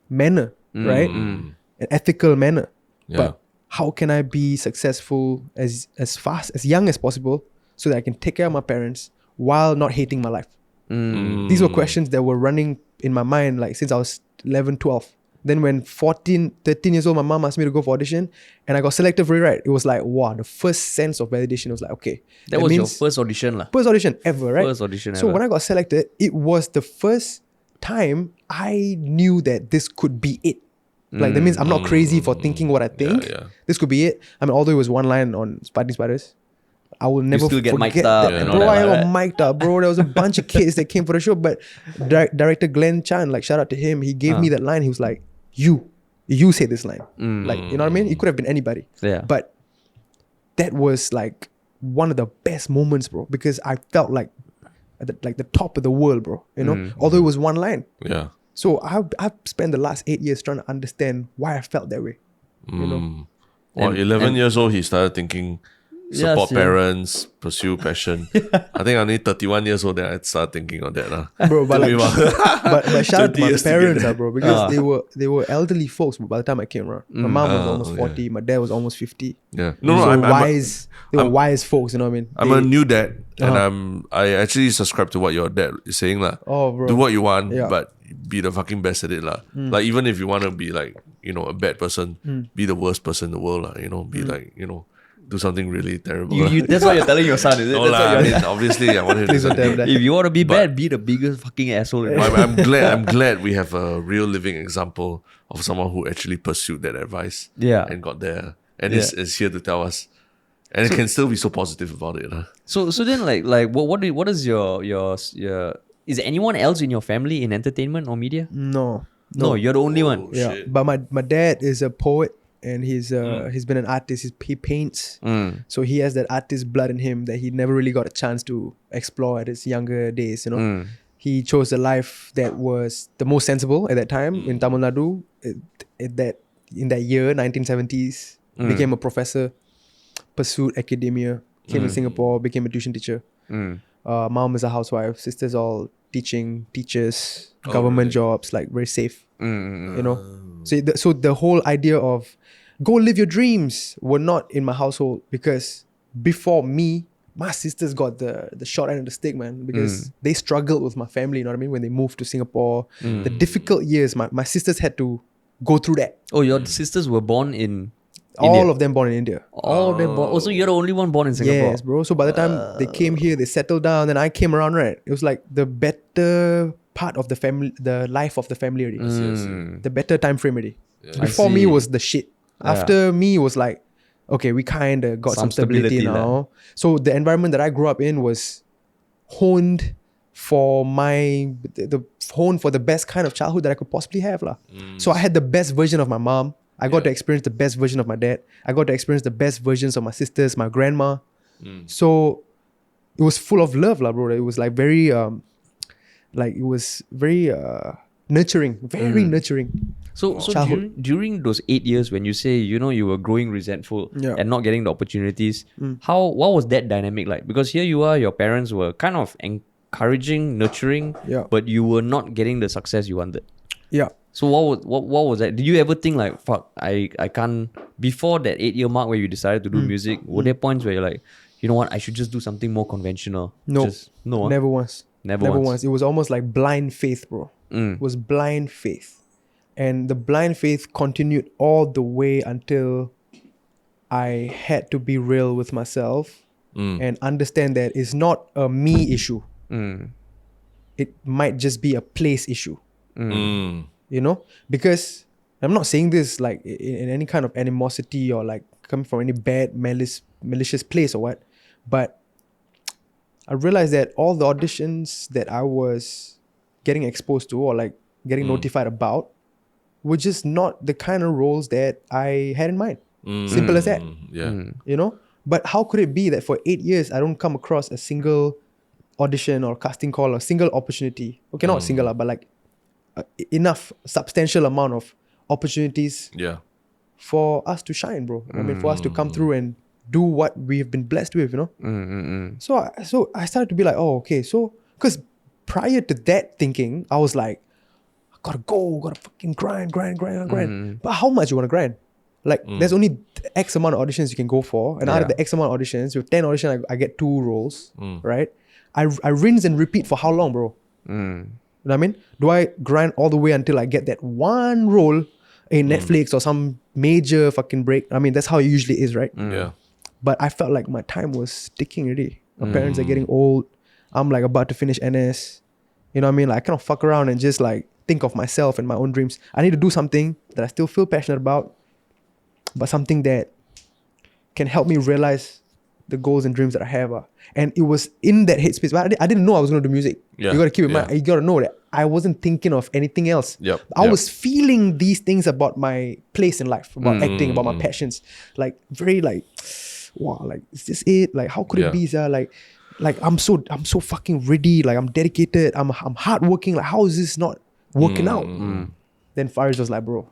manner, right? An ethical manner. Yeah. But how can I be successful as fast, as young as possible so that I can take care of my parents while not hating my life? These were questions that were running in my mind like since I was 11, 12. Then when 14, 13 years old, my mom asked me to go for audition and I got selected for it, right? It was like, wow, the first sense of validation was like, okay. That was your means- first audition lah. first audition ever, right? First audition So ever. when I got selected, it was the first time I knew that this could be it. Like that means I'm not crazy for thinking what I think. yeah. This could be it. I mean, although it was one line on Fighting Spiders, I will never still get forget mic'd up that. and Bro, all that, I got right? mic'd up, bro. There was a bunch of kids that came for the show, but director Glenn Chan, like shout out to him, he gave me that line. He was like, you say this line. Like, you know what I mean? It could have been anybody. Yeah. But that was like one of the best moments, bro, because I felt like at the top of the world, bro. Although it was one line. Yeah. So I've spent the last 8 years trying to understand why I felt that way. Well, 11 years old, he started thinking support Yes, yeah. parents, pursue passion. I think I need 31 years old then I start thinking of that. Bro, but like, but shout out to 20 my years parents, together. bro, because they were elderly folks by the time I came around. My mom was almost okay. 40, my dad was almost 50. Yeah. They were wise folks, you know what I mean? I'm a new dad, and Uh-huh. I actually subscribe to what your dad is saying lah. Oh, bro. Do what you want, Yeah. but be the fucking best at it lah. Like even if you want to be like a bad person, be the worst person in the world lah. Be like do something really terrible. lah. That's what you're telling your son, is it? No That's lah. what I you're mean, obviously, I want him to do Please don't tell him something. that. if you want to be But- bad, be the biggest fucking asshole. In I'm glad we have a real living example of someone who actually pursued that advice. Yeah. And got there. And is here to tell us. And it can still be so positive about it. Huh? So then like what is your is anyone else in your family in entertainment or media? No. No, you're the only one. Yeah. Shit. But my dad is a poet and he's been an artist. He paints. So he has that artist blood in him that he never really got a chance to explore at his younger days, you know. He chose a life that was the most sensible at that time in Tamil Nadu. In that year, 1970s, became a professor, pursued academia, came to Singapore, became a tuition teacher. Mom is a housewife, sisters all teaching, teachers, government jobs, like very safe. You know, so the whole idea of go live your dreams were not in my household because before me, my sisters got the short end of the stick, man, because they struggled with my family, you know what I mean? When they moved to Singapore, the difficult years, my sisters had to go through that. Oh, your sisters were born in All India. of them born in India. All of them born. Also, you're the only one born in Singapore. Yes, bro. So by the time they came here, they settled down, and I came around, right? It was like the better part of the family, the life of the family already. The better time frame already. Before me see. was the shit. After me was like, okay, we kind of got some stability lah. now. So the environment that I grew up in was honed for the best kind of childhood that I could possibly have lah. So I had the best version of my mom. I got to experience the best version of my dad. I got to experience the best versions of my sisters, my grandma. So it was full of love lah, bro. It was like very nurturing, very nurturing. So Childhood. during those 8 years when you say, you were growing resentful Yeah. and not getting the opportunities, what was that dynamic like? Because here you are, your parents were kind of encouraging, nurturing, Yeah. but you were not getting the success you wanted. Yeah. So what was that? Did you ever think like, fuck, I can't, before that 8-year mark where you decided to do music, were there points where you're like, you know what, I should just do something more conventional? No. No. Never once. Never once. once. It was almost like blind faith, bro. It was blind faith. And the blind faith continued all the way until I had to be real with myself and understand that it's not a me issue. It might just be a place issue. You know? Because I'm not saying this like in any kind of animosity or like coming from any bad, malicious place or what. But I realized that all the auditions that I was getting exposed to or like getting notified about were just not the kind of roles that I had in mind. Simple as that. Yeah. You know? But how could it be that for 8 years I don't come across a single audition or casting call or single opportunity? Okay, not single, but like enough substantial amount of opportunities Yeah. for us to shine, bro. I mean, for us to come through and do what we've been blessed with, you know? So I started to be like, oh, okay. So, because prior to that thinking, I was like, I gotta fucking grind. But how much you wanna grind? Like, there's only X amount of auditions you can go for. And out of the X amount of auditions, with 10 auditions, I get 2 roles, right? I rinse and repeat for how long, bro? You know what I mean? Do I grind all the way until I get that one role in Netflix or some major fucking break? I mean, that's how it usually is, right? Yeah. But I felt like my time was ticking already. My parents are getting old. I'm like about to finish NS. You know what I mean? Like I cannot fuck around and just like think of myself and my own dreams. I need to do something that I still feel passionate about, but something that can help me realize the goals and dreams that I have. And it was in that headspace. But I didn't know I was going to do music. Yeah. You got to keep in Yeah. mind. You got to know that I wasn't thinking of anything else. Yep. I Yep. was feeling these things about my place in life, about acting, about my passions. Like very like, wow, like is this it? Like how could Yeah. it be, sir? Like I'm so fucking ready. Like I'm dedicated. I'm hardworking. Like how is this not working out? Then Faris was like, bro,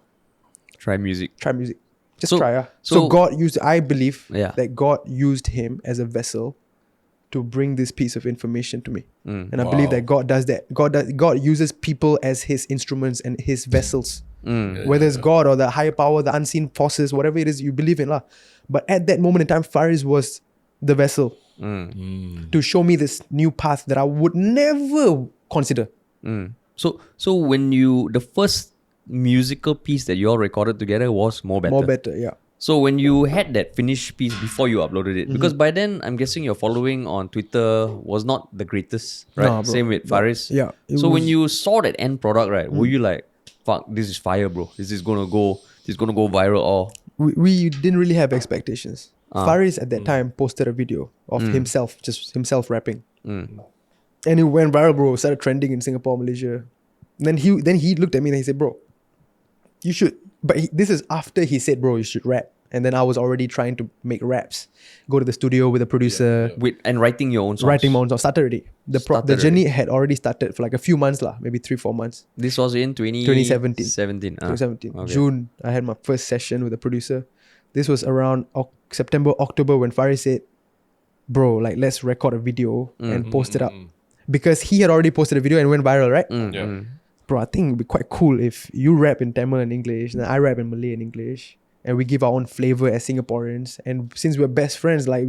Try music. try music. Just So- try. So so- God used, I believe Yeah. that God used him as a vessel to bring this piece of information to me. Mm. And I believe Wow. that God does that. God uses people as his instruments and his vessels. Mm. Whether it's God or the higher power, the unseen forces, whatever it is you believe in. But at that moment in time, Faris was the vessel Mm. to show me this new path that I would never consider. Mm. So when you the first musical piece that you all recorded together was More Better. More better, yeah. So when you had that finished piece before you uploaded it, because by then I'm guessing your following on Twitter was not the greatest, right? Nah, bro. Same with Faris. Yeah, it So when was- you saw that end product, right, were you like, "Fuck, this is fire, bro. This is gonna go viral," or We didn't really have expectations. Faris at that time posted a video of himself, just himself rapping. And it went viral, bro. Started trending in Singapore, Malaysia. Then he looked at me and he said, "Bro, you should." But this is after he said, "Bro, you should rap." And then I was already trying to make raps, go to the studio with a producer, and writing your own songs? writing my own songs. Started already. The Started journey had already started for like a few months, maybe 3-4 months. This was in 2017. 2017. Okay. June, I had my first session with a producer. This was around September, October when Faris said, "Bro, like let's record a video and post it up." Because he had already posted a video and went viral, right? Yeah. Bro, I think it'd be quite cool if you rap in Tamil and English, and I rap in Malay and English, and we give our own flavor as Singaporeans. And since we're best friends, like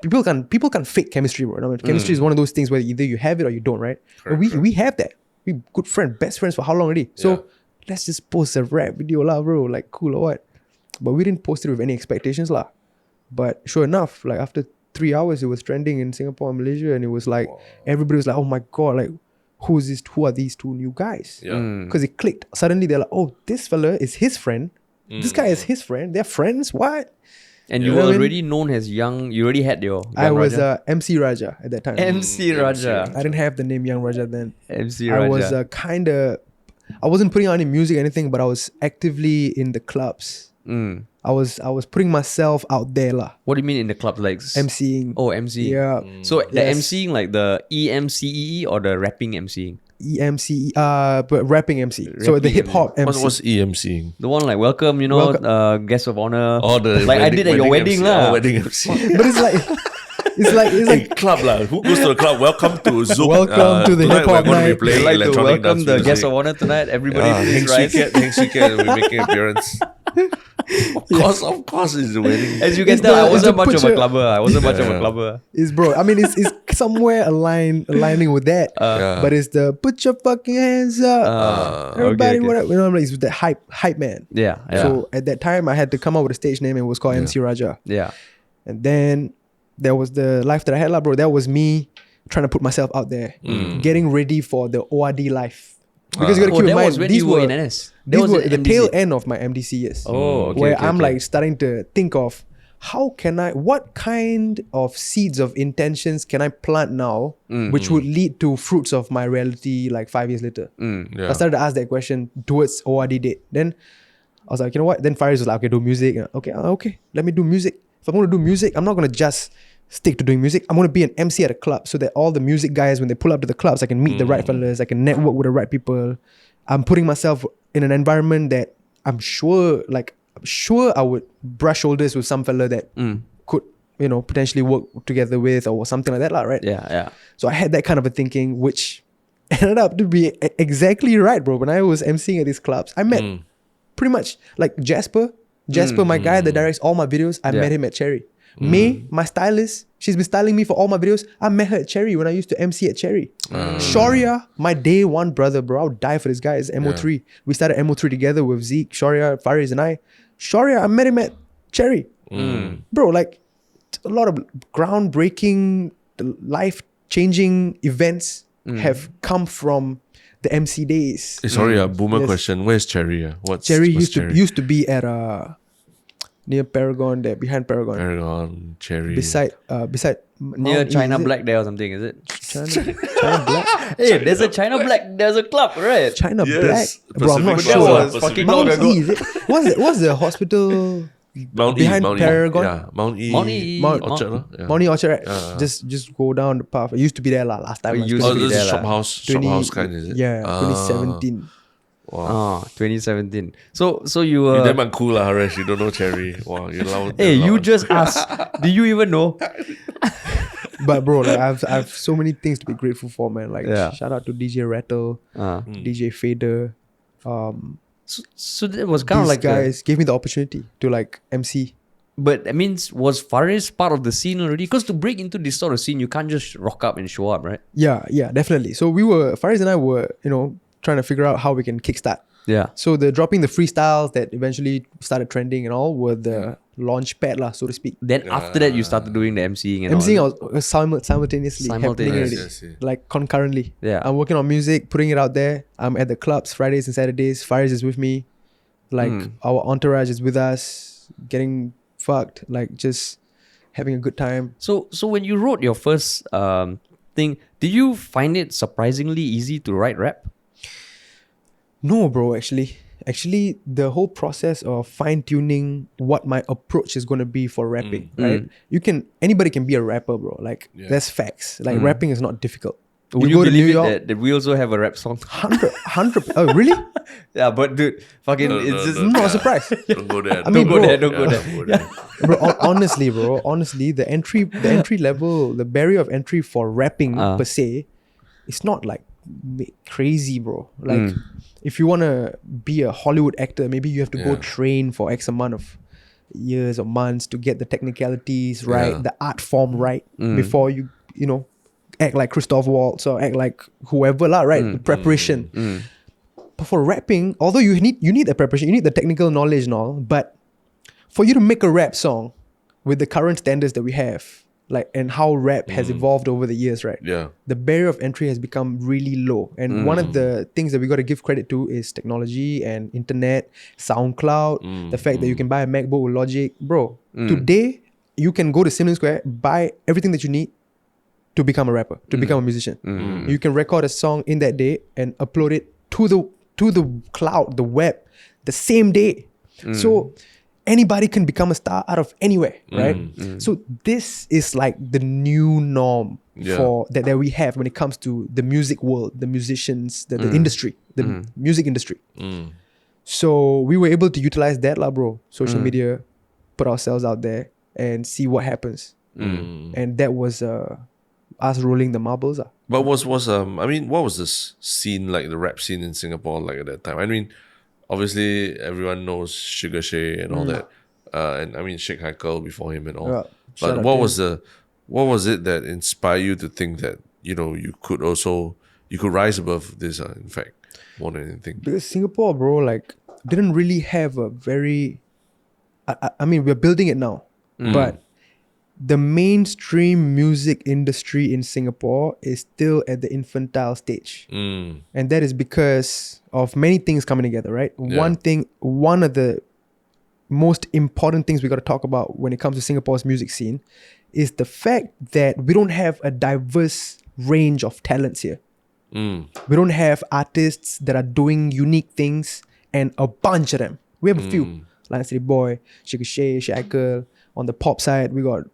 people can fake chemistry, bro. I mean, chemistry is one of those things where either you have it or you don't, right? And we have that. We good friend, best friends for how long already? So let's just post a rap video lah, bro. Like cool or what? But we didn't post it with any expectations lah. But sure enough, like after 3 hours, it was trending in Singapore and Malaysia, and it was like everybody was like, "Oh my god, like who are these two new guys?" Yeah. Because it clicked. Suddenly they're like, "Oh, this fella is his friend. This guy is his friend. They're friends. What?" And you You know were what I mean? already known as Young. You already had your. I Young was Raja? MC Raja at that time. MC Raja. I didn't have the name Young Raja then. MC Raja. I was I wasn't putting out any music or anything, but I was actively in the clubs. Mm. I was putting myself out there lah, What do you mean in the club? Like MCing. Oh, MC. Yeah. So the Yes. MCing, like the EMCEE or the rapping MCing? EMC, but rapping MC. So the Rapping hip hop MC. What's EMCing? The one like welcome, Welcome. guest of honor. Oh, the like I did at your wedding MC. lah. Oh, wedding MC. But it's like Hey, like club lah. Who goes to the club? Welcome to Zoom. Welcome to the tonight hip-hop we're going to night. be playing I'd like to electronic welcome dance the music. guest of honor tonight. Everybody please Heng rise. Swee Kiat will be making an appearance. Of course, it's the wedding. As you can It's tell, I the- wasn't it's a much of a picture- clubber. I wasn't much of a Yeah. clubber. is bro. I mean, it's somewhere aligning with that. Yeah. But it's the put your fucking hands up, everybody. okay. Whatever. You know, like, it's the hype man. Yeah, yeah, So at that time, I had to come up with a stage name, and it was called MC Raja. yeah. And then there was the life that I had, lah, bro. That was me trying to put myself out there, getting ready for the ORD life. Because you gotta Oh, keep in that mind, was when these you were were in NS. That these was were in the MDC. tail end of my MDC years. Oh, okay, where okay, I'm okay. like starting to think of what kind of seeds of intentions can I plant now, which would lead to fruits of my reality like 5 years later. Yeah. I started to ask that question towards ORD date. Then I was like, you know what? Then Faris was like, okay, do music. Okay, let me do music. If I'm going to do music, I'm not going to just stick to doing music. I'm going to be an MC at a club so that all the music guys, when they pull up to the clubs, I can meet the right fellas, I can network with the right people. I'm putting myself in an environment that I'm sure I would brush shoulders with some fella that could, potentially work together with or something like that, right? Yeah, yeah. So I had that kind of a thinking, which ended up to be exactly right, bro. When I was MCing at these clubs, I met pretty much like Jasper, my guy that directs all my videos. I Yeah. met him at Cherry. May, my stylist, she's been styling me for all my videos. I met her at Cherry when I used to MC at Cherry. Shaurya, my day one brother, bro. I would die for this guy. It's MO3. We started MO3 together with Zeke, Shaurya, Faris, and I. Shaurya, I met him at Cherry. Bro, like a lot of groundbreaking, life-changing events have come from the MC days. Sorry, a boomer Yes. question. Where's Cherry? What's Cherry what's used to be at near Paragon, there behind Paragon, Paragon, Cherry. beside Near Mount E, China is it? Black there or something, is it? China Black, Hey, there's a China Black. There's a club, right? China Yes, Black, bro. I'm not Pacific sure. That was fucking long Mount ago. E, is it? What's the hospital? Mount behind Mount Paragon? Yeah, Mount E. Mount E. Orchard, no? Yeah. Mount E Orchard, right? Just go down the path. It used to be there last time. It I used was to Oh, be this there is lah. shop house kind, is it? Yeah, Ah. 2017. Wow. 2017. So you You were. damn uncool lah, Haresh. You don't know Cherry. Wow, you're loud. Hey, you're you loud. just asked. Do you even know? But bro, like I've so many things to be grateful for, man. Like Yeah. shout out to DJ Rattle, DJ Fader. So that was kind of These like guys gave me the opportunity to like MC. but that means was Faris part of the scene already? Because to break into this sort of scene, you can't just rock up and show up, right? Yeah, definitely. So Faris and I were, trying to figure out how we can kickstart. Yeah. So the dropping the freestyles that eventually started trending and all were the launch pad lah, so to speak. Then after that, you started doing the MCing and MCing all. was simultaneously happening already. Yes, yes. Like concurrently. Yeah. I'm working on music, putting it out there. I'm at the clubs Fridays and Saturdays. Faris is with me. Like our entourage is with us, getting fucked, like just having a good time. So when you wrote your first thing, did you find it surprisingly easy to write rap? No, bro, actually, the whole process of fine tuning what my approach is going to be for rapping, right? Anybody can be a rapper, bro. Like that's facts. Like rapping is not difficult. Would you believe it that we also have a rap song? 100. Oh, really? Yeah, but dude, fucking, it's just I'm not surprised. Don't go there. I mean, don't go bro, there, don't go there. Bro, honestly, the entry level, the barrier of entry for rapping per se, it's not like crazy, bro. Like if you want to be a Hollywood actor, maybe you have to go train for X amount of years or months to get the technicalities right, the art form right before you act like Christoph Waltz or act like whoever lah, right? The preparation. But for rapping, although you need the preparation, you need the technical knowledge and all, but for you to make a rap song with the current standards that we have, like, and how rap has evolved over the years, right? Yeah. The barrier of entry has become really low. And one of the things that we got to give credit to is technology and internet, SoundCloud, the fact that you can buy a MacBook with Logic. Bro, today, you can go to Siemens Square, buy everything that you need to become a rapper, to become a musician. You can record a song in that day and upload it to the cloud, the web, the same day. So anybody can become a star out of anywhere, right? So this is like the new norm for that we have when it comes to the music world, the musicians, the industry, the music industry. So we were able to utilize that lah, bro. Social media, put ourselves out there and see what happens. And that was us rolling the marbles. But what was this scene like, the rap scene in Singapore like at that time? I mean, obviously everyone knows Sugar Shay and all that, and I mean Sheikh Haikal before him and all. Yeah, shout But out what to was it that inspired you to think that you could rise above this? In fact, more than anything. Because Singapore, bro, like didn't really have a very. I mean, we're building it now, but the mainstream music industry in Singapore is still at the infantile stage. And that is because of many things coming together, right? Yeah. One of the most important things we got to talk about when it comes to Singapore's music scene is the fact that we don't have a diverse range of talents here. We don't have artists that are doing unique things and a bunch of them. We have a few. Lion City Boy, Sugar Shay, Shackle. On the pop side, we got,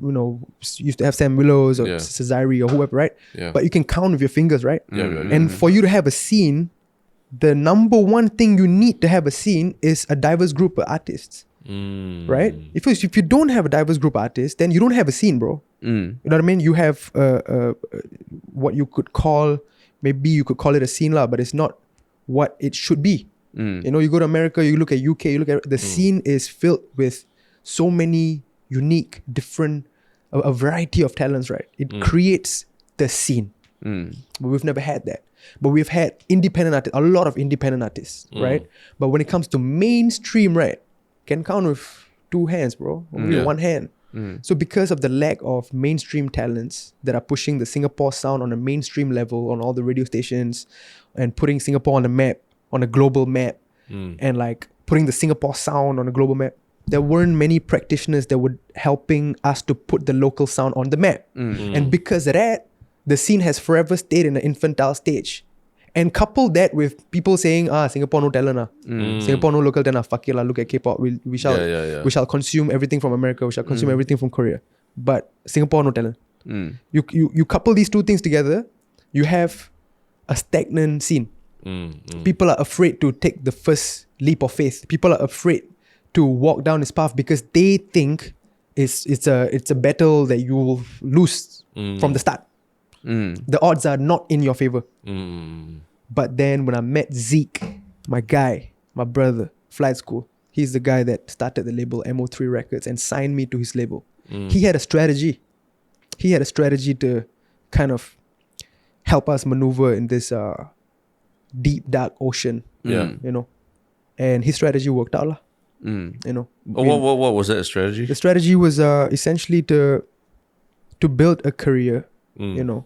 used to have Sam Willows or Cesare or whoever, right? Yeah. But you can count with your fingers, right? Yeah. And for you to have a scene, the number one thing you need to have a scene is a diverse group of artists, right? If you don't have a diverse group of artists, then you don't have a scene, bro. You know what I mean? You have what you could call, maybe you could call it a scene lah, but it's not what it should be. You go to America, you look at UK, you look at the scene is filled with so many unique, different, a variety of talents, right? It creates the scene. But we've never had that. But we've had independent artists, a lot of independent artists, right? But when it comes to mainstream, right, can count with two hands, bro. Only one hand. So because of the lack of mainstream talents that are pushing the Singapore sound on a mainstream level on all the radio stations and putting Singapore on the map, on a global map, and like putting the Singapore sound on a global map, there weren't many practitioners that were helping us to put the local sound on the map. And because of that, the scene has forever stayed in an infantile stage. And couple that with people saying, Singapore no talent, Singapore no local talent, fuck it, look at K-pop, we shall consume everything from America, we shall consume everything from Korea. But Singapore no talent. You couple these two things together, you have a stagnant scene. People are afraid to take the first leap of faith. People are afraid to walk down this path because they think it's a battle that you will lose from the start. The odds are not in your favor. But then when I met Zeke, my guy, my brother, Flight School, he's the guy that started the label MO3 Records and signed me to his label. He had a strategy. He had a strategy to kind of help us maneuver in this deep, dark ocean. Yeah. You know, and his strategy worked out. You know. What was that strategy? The strategy was essentially to build a career, you know,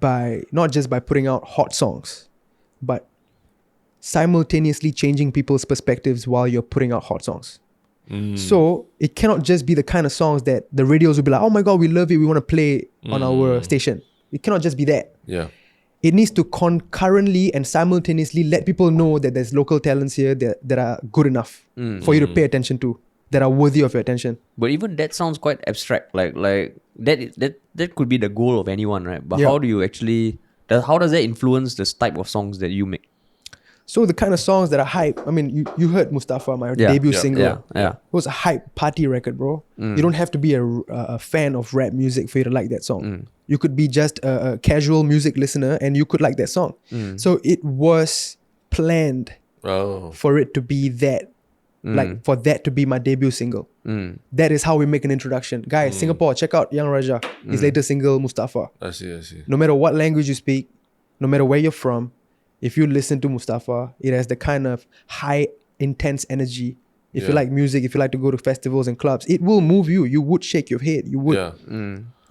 by not just by putting out hot songs, but simultaneously changing people's perspectives while you're putting out hot songs. So it cannot just be the kind of songs that the radios will be like, oh my God, we love it, we want to play on our station. It cannot just be that. Yeah. It needs to concurrently and simultaneously let people know that there's local talents here that are good enough for you to pay attention to, that are worthy of your attention. But even that sounds quite abstract. Like that could be the goal of anyone, right? But Yeah. how do you actually? How does that influence this type of songs that you make? So the kind of songs that are hype, I mean, you heard Mustafa, my debut single. Yeah. It was a hype party record, bro. You don't have to be a fan of rap music for you to like that song. You could be just a casual music listener and you could like that song. So it was planned for it to be that. Like for that to be my debut single. That is how we make an introduction. Guys, Singapore, check out Young Raja, his latest single, Mustafa. I see. No matter what language you speak, no matter where you're from, if you listen to Mustafa, it has the kind of high, intense energy. If you like music, if you like to go to festivals and clubs, it will move you. You would shake your head. You would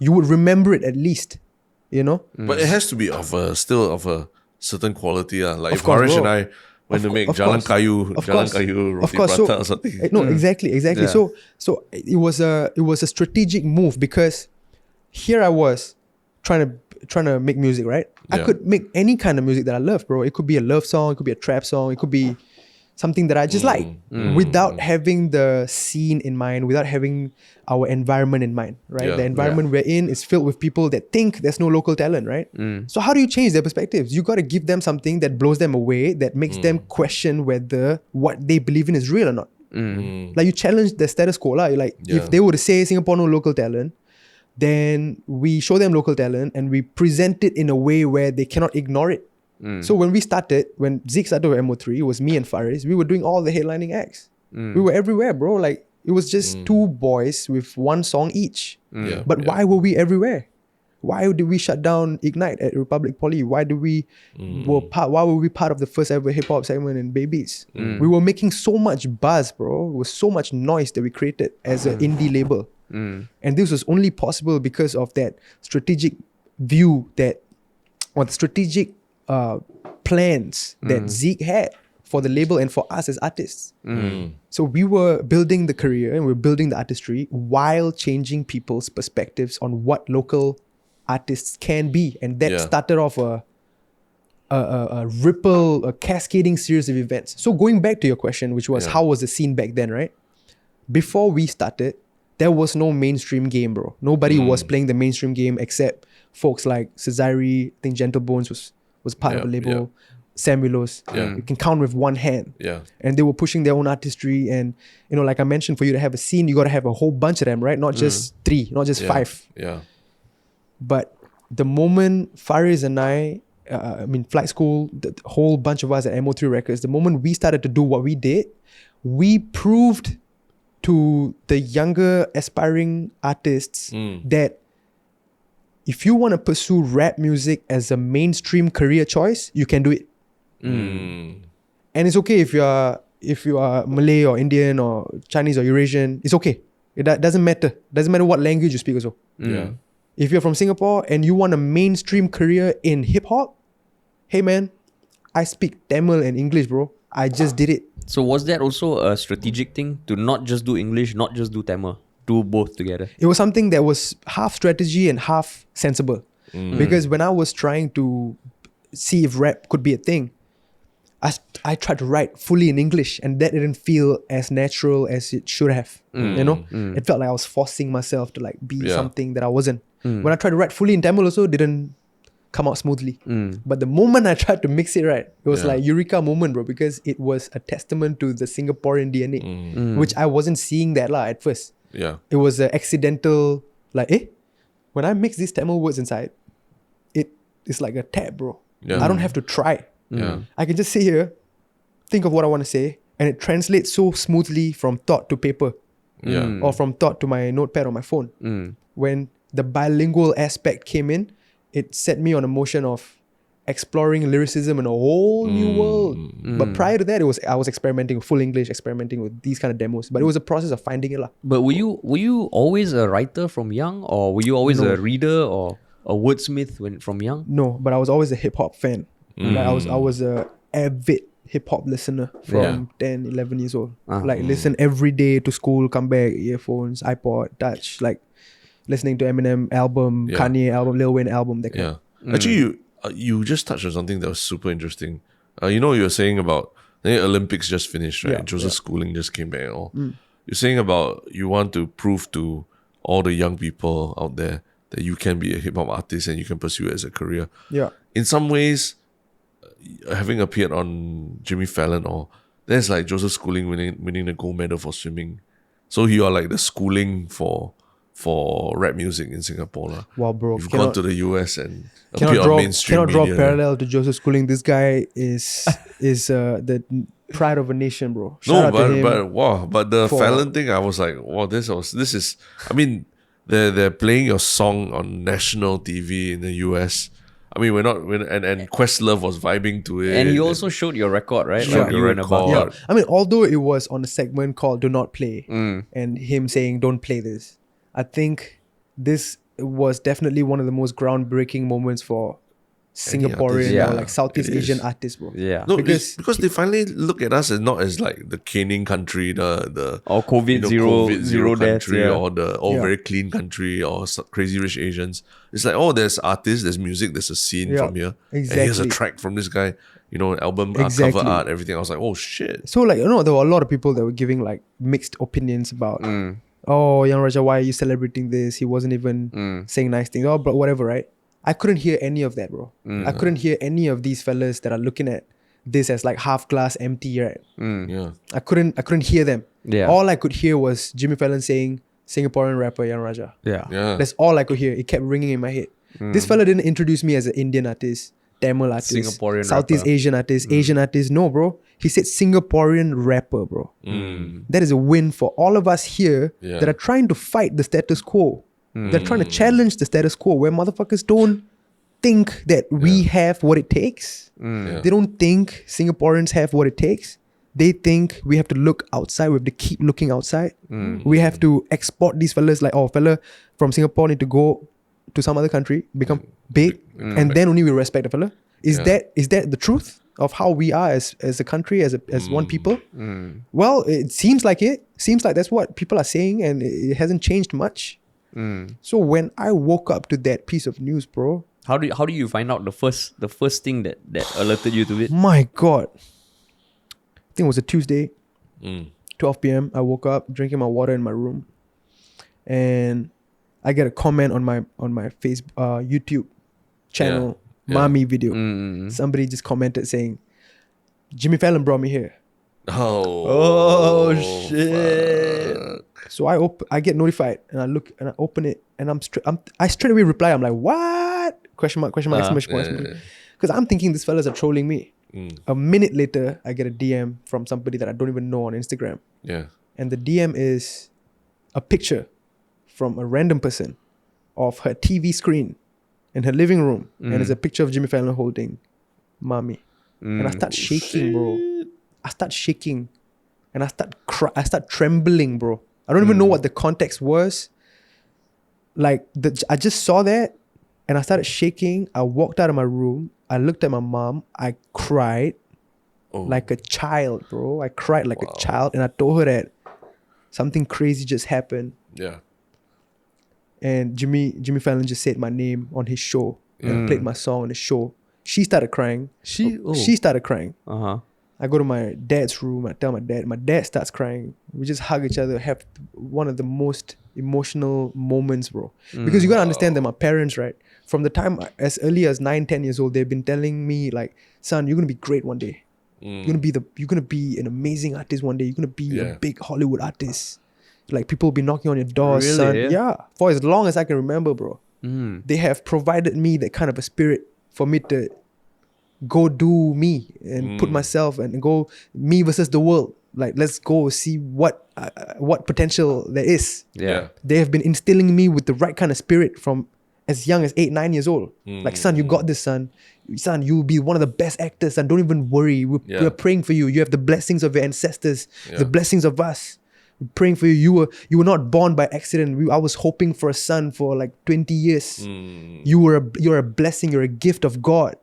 you would remember it at least, you know? But it has to be of a certain quality. Like Of if course, Harish bro. and I went to make Of Jalan course. Kayu, Of Jalan course. Kayu Of roti course. prata or something. No, exactly. Yeah. So it was a strategic move because here I was trying to make music, right? I Yeah. could make any kind of music that I love, bro. It could be a love song, it could be a trap song, it could be something that I just like without having the scene in mind, without having our environment in mind, right? Yeah. The environment we're in is filled with people that think there's no local talent, right? So how do you change their perspectives? You got to give them something that blows them away, that makes them question whether what they believe in is real or not. Like you challenge the status quo. Like Yeah. if they were to say Singapore no local talent, then we show them local talent and we present it in a way where they cannot ignore it. So when Zeke started with MO3, it was me and Faris. We were doing all the headlining acts. We were everywhere, bro. Like it was just two boys with one song each. Yeah. But why were we everywhere? Why did we shut down Ignite at Republic Poly? Why were we part of the first ever hip hop segment in Babies? We were making so much buzz, bro. It was so much noise that we created as an indie label. And this was only possible because of that strategic view or the strategic plans that Zeke had for the label and for us as artists. So we were building the career and we were building the artistry while changing people's perspectives on what local artists can be. And that started off a ripple, a cascading series of events. So going back to your question, which was how was the scene back then, right? Before we started, there was no mainstream game, bro. Nobody was playing the mainstream game except folks like Cesare, I think Gentle Bones was part of the label, Sam Willows. You can count with one hand. Yeah. And they were pushing their own artistry. And, you know, like I mentioned, for you to have a scene, you got to have a whole bunch of them, right? Not just 3, not just 5. Yeah. But the moment Faris and Flight School, the whole bunch of us at MO3 Records, the moment we started to do what we did, we proved to the younger aspiring artists that if you want to pursue rap music as a mainstream career choice, you can do it. And it's okay if you are Malay or Indian or Chinese or Eurasian. It's okay. It doesn't matter. Doesn't matter what language you speak also. Yeah. If you're from Singapore and you want a mainstream career in hip hop, hey man, I speak Tamil and English, bro. I just did it. So was that also a strategic thing to not just do English, not just do Tamil, do both together? It was something that was half strategy and half sensible. Because when I was trying to see if rap could be a thing, I tried to write fully in English and that didn't feel as natural as it should have. You know? It felt like I was forcing myself to like be something that I wasn't. When I tried to write fully in Tamil also, didn't come out smoothly. But the moment I tried to mix it right, it was Yeah. like eureka moment, bro, because it was a testament to the Singaporean DNA, which I wasn't seeing that lah at first. Yeah. It was an accidental, like, when I mix these Tamil words inside, it's like a tab, bro. Yeah. I don't have to try. Yeah. I can just sit here, think of what I want to say, and it translates so smoothly from thought to paper Yeah. or from thought to my notepad on my phone. When the bilingual aspect came in, it set me on a motion of exploring lyricism in a whole new world. But prior to that, I was experimenting with full English, experimenting with these kind of demos. But it was a process of finding it lah. But were you always a writer from young, or were you always a reader or a wordsmith from young? No, but I was always a hip hop fan. Like I was a avid hip hop listener from 10, 11 years old. Like listen every day to school, come back, earphones, iPod, Touch, like listening to Eminem album, Kanye album, Lil Wayne album, that kind. Yeah. Actually, you just touched on something that was super interesting. You were saying about the Olympics just finished, right? Yeah, Joseph Schooling just came back and all. You're saying about you want to prove to all the young people out there that you can be a hip hop artist and you can pursue it as a career. Yeah. In some ways, having appeared on Jimmy Fallon, or there's like Joseph Schooling winning the gold medal for swimming. So you are like the schooling for rap music in Singapore. La. Wow, bro. You've gone to the US and appeared on Cannot mainstream draw media. parallel to Joseph Schooling. This guy is the pride of a nation, bro. Shout No, out to him. but the for- Fallon thing, I was like, wow, this is. I mean, they're playing your song on national TV in the US. I mean, and Questlove was vibing to it. And he also showed your record, right? Showed Like your you and record. about. Yeah, I mean, although it was on a segment called "Do Not Play" and him saying "Don't play this," I think this was definitely one of the most groundbreaking moments for Singaporean yeah. or like Southeast It is. Asian artists, bro. Yeah. No, because- because they finally look at us as not as like the caning country, the Or COVID zero deaths, country, yeah. or the Yeah. very clean country, or crazy rich Asians. It's like, there's artists, there's music, there's a scene Yeah, from here. And here's a exactly. track from this guy, album Exactly. cover art, everything. I was like, oh shit. So like, there were a lot of people that were giving like mixed opinions about, oh, Young Raja, why are you celebrating this? He wasn't even saying nice things. Oh, but whatever, right? I couldn't hear any of that, bro. I couldn't hear any of these fellas that are looking at this as like half glass empty, right? Yeah. I couldn't hear them. Yeah. All I could hear was Jimmy Fallon saying Singaporean rapper Young Raja. Yeah. Yeah. That's all I could hear. It kept ringing in my head. This fella didn't introduce me as an Indian artist, Tamil artist, Singaporean Southeast rapper. Asian artist, Asian artist. No, bro. He said Singaporean rapper, bro. That is a win for all of us here Yeah. that are trying to fight the status quo. They're trying to challenge the status quo where motherfuckers don't think that we have what it takes. Yeah. They don't think Singaporeans have what it takes. They think we have to look outside. We have to keep looking outside. We have to export these fellas like, fella from Singapore need to go to some other country, become big, and then only we respect the fella. Is that the truth of how we are as a country, as one people? Well, it seems like it. Seems like that's what people are saying, and it hasn't changed much. So when I woke up to that piece of news, bro, How do you find out the first thing that alerted you to it? my God, I think it was a Tuesday, Mm. 12 p.m. I woke up drinking my water in my room, and I get a comment on my Facebook, YouTube channel, Yeah. Mami video. Mm. Somebody just commented saying, "Jimmy Fallon brought me here." Oh shit. fuck. So I get notified, and I look and I open it, and I straight away reply. I'm like, "What?" Question mark, exclamation point. Yeah. Because I'm thinking these fellas are trolling me. Mm. A minute later, I get a DM from somebody that I don't even know on Instagram. Yeah. And the DM is a picture from a random person of her TV screen in her living room. And it's a picture of Jimmy Fallon holding Mommy. And I start shaking, bro. I start shaking. And I start trembling, bro. I don't even know what the context was. Like, I just saw that and I started shaking. I walked out of my room. I looked at my mom. I cried like a child, bro. I cried like a child. And I told her that something crazy just happened. Yeah. And Jimmy Fallon just said my name on his show and played my song on his show. She started crying. She started crying. Uh-huh. I go to my dad's room. I tell my dad. My dad starts crying. We just hug each other. Have one of the most emotional moments, bro. Because you gotta understand that my parents, right, from the time as early as 9-10 years old, they've been telling me like, son, you're gonna be great one day. You're gonna be an amazing artist one day. You're gonna be a big Hollywood artist. Like people will be knocking on your door, Really? son. Yeah, for as long as I can remember, bro. They have provided me that kind of a spirit for me to go do me and put myself and go me versus the world. Like let's go see what potential there is. Yeah. They have been instilling me with the right kind of spirit from as young as 8-9 years old. Like, son, you got this, son. Son, you'll be one of the best actors, son. Don't even worry. We're praying for you. You have the blessings of your ancestors, the blessings of us. We're praying for you. You were not born by accident. I was hoping for a son for like 20 years. You're a blessing. You're a gift of God.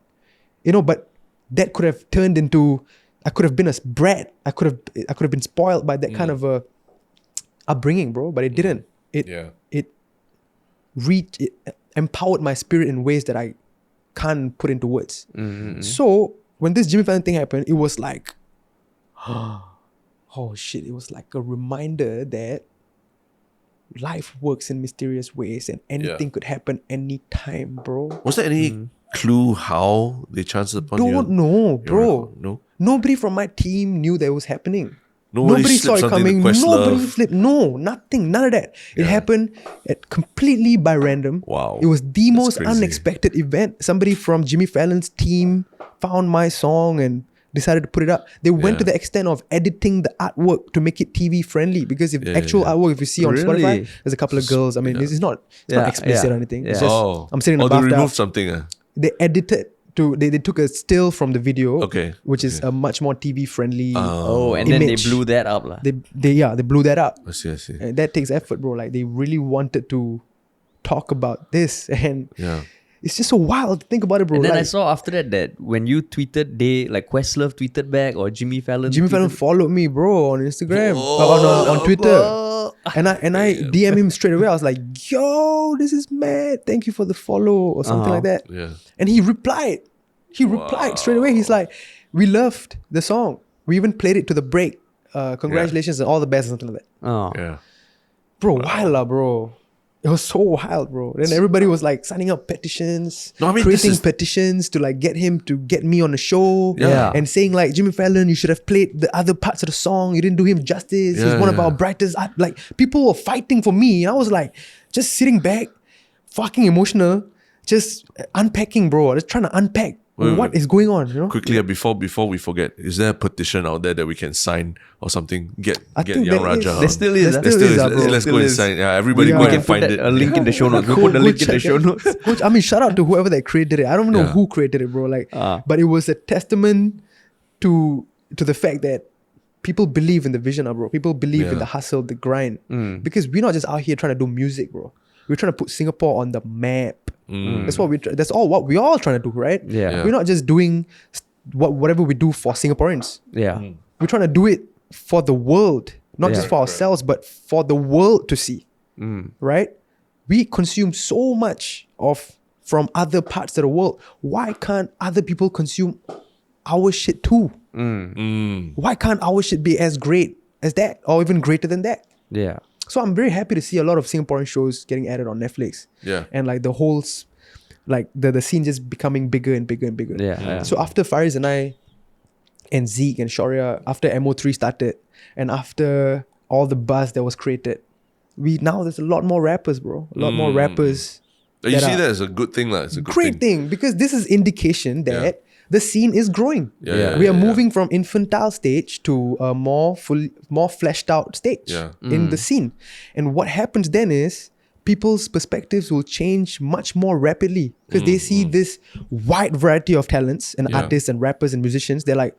You know, but that could have turned into, I could have been a brat. I could have been spoiled by that kind of a upbringing, bro. But it didn't. It empowered my spirit in ways that I can't put into words. So when this Jimmy Fallon thing happened, it was like, oh shit! It was like a reminder that life works in mysterious ways and anything could happen anytime, bro. Was there any clue how they chanced upon you? Don't know, bro. No. Nobody from my team knew that it was happening. Nobody saw it slipped something coming. to Nobody Questlove. slipped. No, nothing. None of that. It happened completely by random. Wow. It was the That's most crazy. unexpected event. Somebody from Jimmy Fallon's team found my song and decided to put it up. They went to the extent of editing the artwork to make it TV friendly. Because if artwork, if you see on Really? Spotify, there's a couple of girls. I mean, it's not explicit or anything. It's just I'm sitting in the they bathtub. removed something. They edited they took a still from the video, which is okay. a much more TV friendly. And then they image. blew that up, lah. They blew that up. I see. And that takes effort, bro. Like they really wanted to talk about this, and it's just so wild to think about it, bro. And then like, I saw after that when you tweeted, Questlove tweeted back or Jimmy Fallon. Jimmy Fallon followed me, bro, on Instagram, on Twitter. And I DM him straight away. I was like, yo, this is mad. Thank you for the follow or something like that. Yeah. And he replied. He replied straight away. He's like, we loved the song. We even played it to the break. Congratulations and all the best or something like that. Oh. Yeah. Bro, wild lah, bro. It was so wild, bro. Then everybody was like signing up petitions, No, I mean, creating this is- petitions to like get him to get me on the show. Yeah. And saying like, Jimmy Fallon, you should have played the other parts of the song. You didn't do him justice. He's Yeah, one of yeah. our brightest art. Like people were fighting for me. And I was like, just sitting back, fucking emotional, just unpacking, bro. Just trying to unpack what is going on, you know? Quickly, before we forget, is there a petition out there that we can sign or something? Get think Young there Raja. is. on. There still is. There There still still is, is. bro. Let's go Still and is. sign. Yeah, everybody Yeah. go We and Put find that, it. a link in the show notes. We'll put the Go link in the check show it. notes. Which, I mean, shout out to whoever that created it. I don't know Yeah. who created it, bro. Like, but it was a testament to the fact that people believe in the vision, bro. People believe in the hustle, the grind. Because we're not just out here trying to do music, bro. We're trying to put Singapore on the map. That's what that's all what we all trying to do, right? Yeah. Yeah. We're not just doing whatever we do for Singaporeans. Yeah. We're trying to do it for the world, not Yeah. just for ourselves, but for the world to see. Right? We consume so much from other parts of the world. Why can't other people consume our shit too? Why can't our shit be as great as that, or even greater than that? Yeah. So I'm very happy to see a lot of Singaporean shows getting added on Netflix. Yeah. And like the whole, like the scene just becoming bigger and bigger and bigger. Yeah. So after Faris and I, and Zeke and Shaurya, after MO3 started, and after all the buzz that was created, now there's a lot more rappers, bro. A lot more rappers. You that see are- that as a good thing, lah. It's a good Great thing, because this is indication that the scene is growing. Yeah, We are yeah. moving from infantile stage to a more fleshed out stage in the scene. And what happens then is people's perspectives will change much more rapidly because they see this wide variety of talents and artists and rappers and musicians. They're like,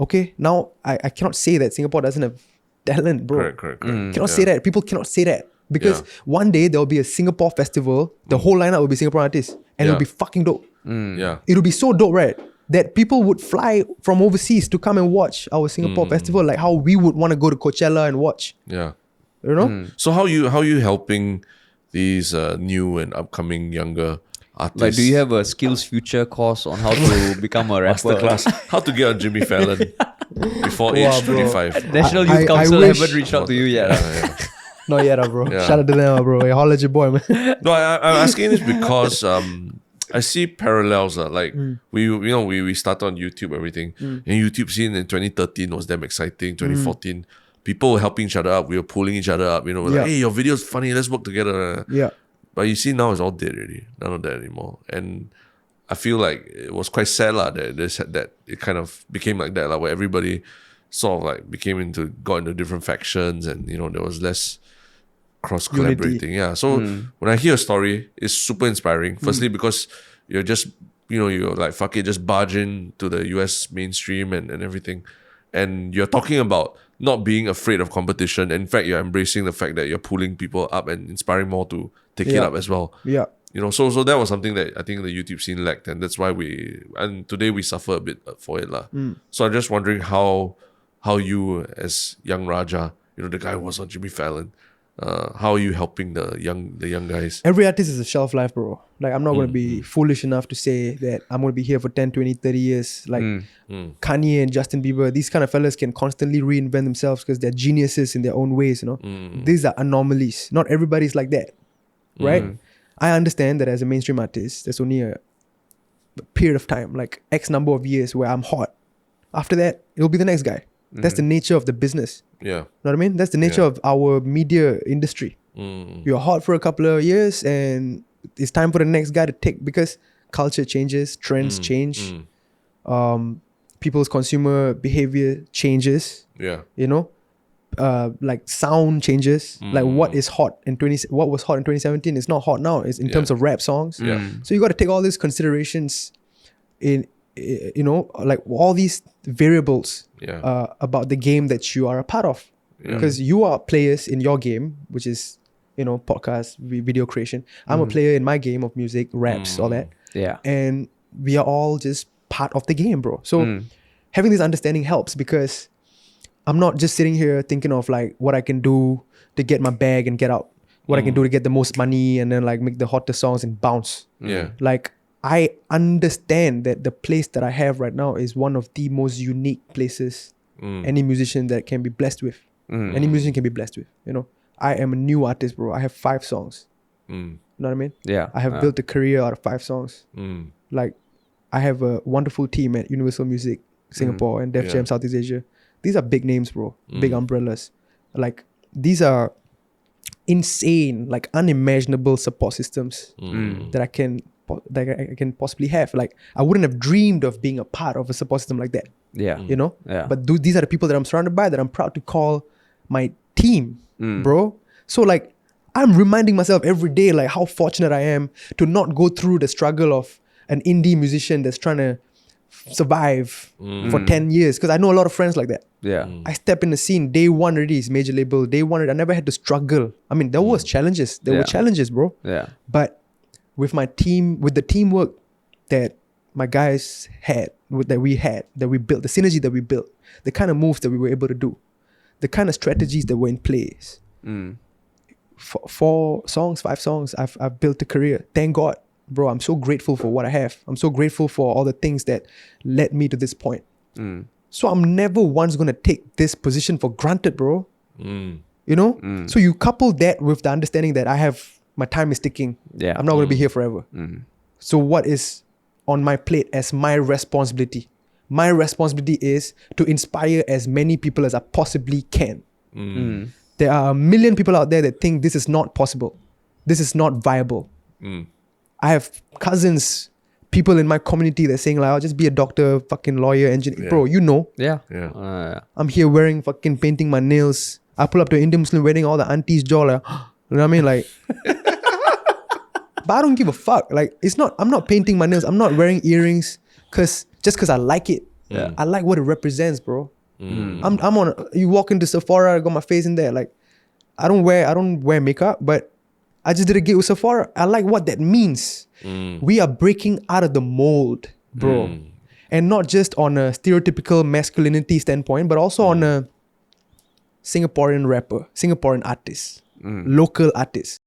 okay, now I cannot say that Singapore doesn't have talent, bro. Correct. Cannot say that. People cannot say that. Because one day there'll be a Singapore festival, the whole lineup will be Singapore artists, and it'll be fucking dope. Yeah. It'll be so dope, right? That people would fly from overseas to come and watch our Singapore festival, like how we would want to go to Coachella and watch. Yeah. You know? So how you helping these new and upcoming younger artists. Like, do you have a skills future course on how to become a rapper? masterclass? How to get on Jimmy Fallon before Wow, age bro. 25? National I- Youth I Council wish- haven't reached out to you yet. Not yet, bro. Yeah. Shout out to them, bro. Hey, holla at your boy, man. No, I'm asking this because I see parallels. Like we started on YouTube, everything, and YouTube scene in 2013 was damn exciting. 2014, people were helping each other up. We were pulling each other up. We're Yeah. like, hey, your video's funny. Let's work together. Yeah. But you see now it's all dead already. None of that anymore. And I feel like it was quite sad that it kind of became like that, where everybody sort of like got into different factions, and there was less cross collaborating. Yeah. So when I hear a story, it's super inspiring. Firstly, because you're just you're like, fuck it, just barge in to the US mainstream and everything. And you're talking about not being afraid of competition. In fact, you're embracing the fact that you're pulling people up and inspiring more to take it Yeah. up as well. Yeah. So that was something that I think the YouTube scene lacked, and that's why today we suffer a bit for it. So I'm just wondering how you, as young Raja, the guy who was on Jimmy Fallon, how are you helping the young guys? Every artist is a shelf life, bro. Like, I'm not going to be foolish enough to say that I'm going to be here for 10, 20, 30 years. Like, Kanye and Justin Bieber, these kind of fellas can constantly reinvent themselves because they're geniuses in their own ways, These are anomalies. Not everybody's like that, right? I understand that as a mainstream artist, there's only a period of time, like X number of years where I'm hot. After that, it'll be the next guy. That's the nature of the business. Yeah. Know what I mean? That's the nature of our media industry. You're hot for a couple of years and it's time for the next guy to take, because culture changes, trends change, people's consumer behavior changes, Yeah. like sound changes. Like what was hot in 2017 is not hot now. It's in terms of rap songs. Yeah. So you got to take all these considerations in, like all these variables Yeah. about the game that you are a part of. Because you are players in your game, which is, podcast, video creation. I'm a player in my game of music, raps, all that. Yeah. And we are all just part of the game, bro. So having this understanding helps, because I'm not just sitting here thinking of like what I can do to get my bag and get out, what I can do to get the most money and then like make the hottest songs and bounce. Yeah. Like, I understand that the place that I have right now is one of the most unique places any musician that can be blessed with. Any musician can be blessed with. I am a new artist, bro. I have 5 songs. You know what I mean? Yeah. I have built a career out of 5 songs. Like, I have a wonderful team at Universal Music Singapore and Def Yeah. Jam Southeast Asia. These are big names, bro. Big umbrellas. Like, these are insane, like unimaginable support systems that I can possibly have. Like, I wouldn't have dreamed of being a part of a support system like that. Yeah. Yeah. But these are the people that I'm surrounded by, that I'm proud to call my team, bro. So like, I'm reminding myself every day like how fortunate I am to not go through the struggle of an indie musician that's trying to survive for 10 years. Because I know a lot of friends like that. Yeah. I step in the scene, day one already is major label, day one I never had to struggle. I mean, there was challenges. There were Yeah. challenges, bro. Yeah. But with my team, with the teamwork that my guys had, that we built, the synergy that we built, the kind of moves that we were able to do, the kind of strategies that were in place. 4 songs, 5 songs, I've built a career. Thank God, bro. I'm so grateful for what I have. I'm so grateful for all the things that led me to this point. So I'm never once going to take this position for granted, bro. So you couple that with the understanding that my time is ticking. Yeah. I'm not going to be here forever. So what is on my plate as my responsibility? My responsibility is to inspire as many people as I possibly can. There are a million people out there that think this is not possible. This is not viable. I have cousins, people in my community that are saying like, I'll just be a doctor, fucking lawyer, engineer. Yeah. Bro, Yeah. Yeah. I'm here wearing fucking painting my nails. I pull up to an Indian Muslim wedding, all the aunties jaw like, you know what I mean? Like, but I don't give a fuck. Like, I'm not painting my nails. I'm not wearing earrings just cause I like it. Yeah. I like what it represents, bro. You walk into Sephora, I got my face in there. Like, I don't wear makeup, but I just did a gig with Sephora. I like what that means. We are breaking out of the mold, bro. And not just on a stereotypical masculinity standpoint, but also on a Singaporean rapper, Singaporean artist, local artist.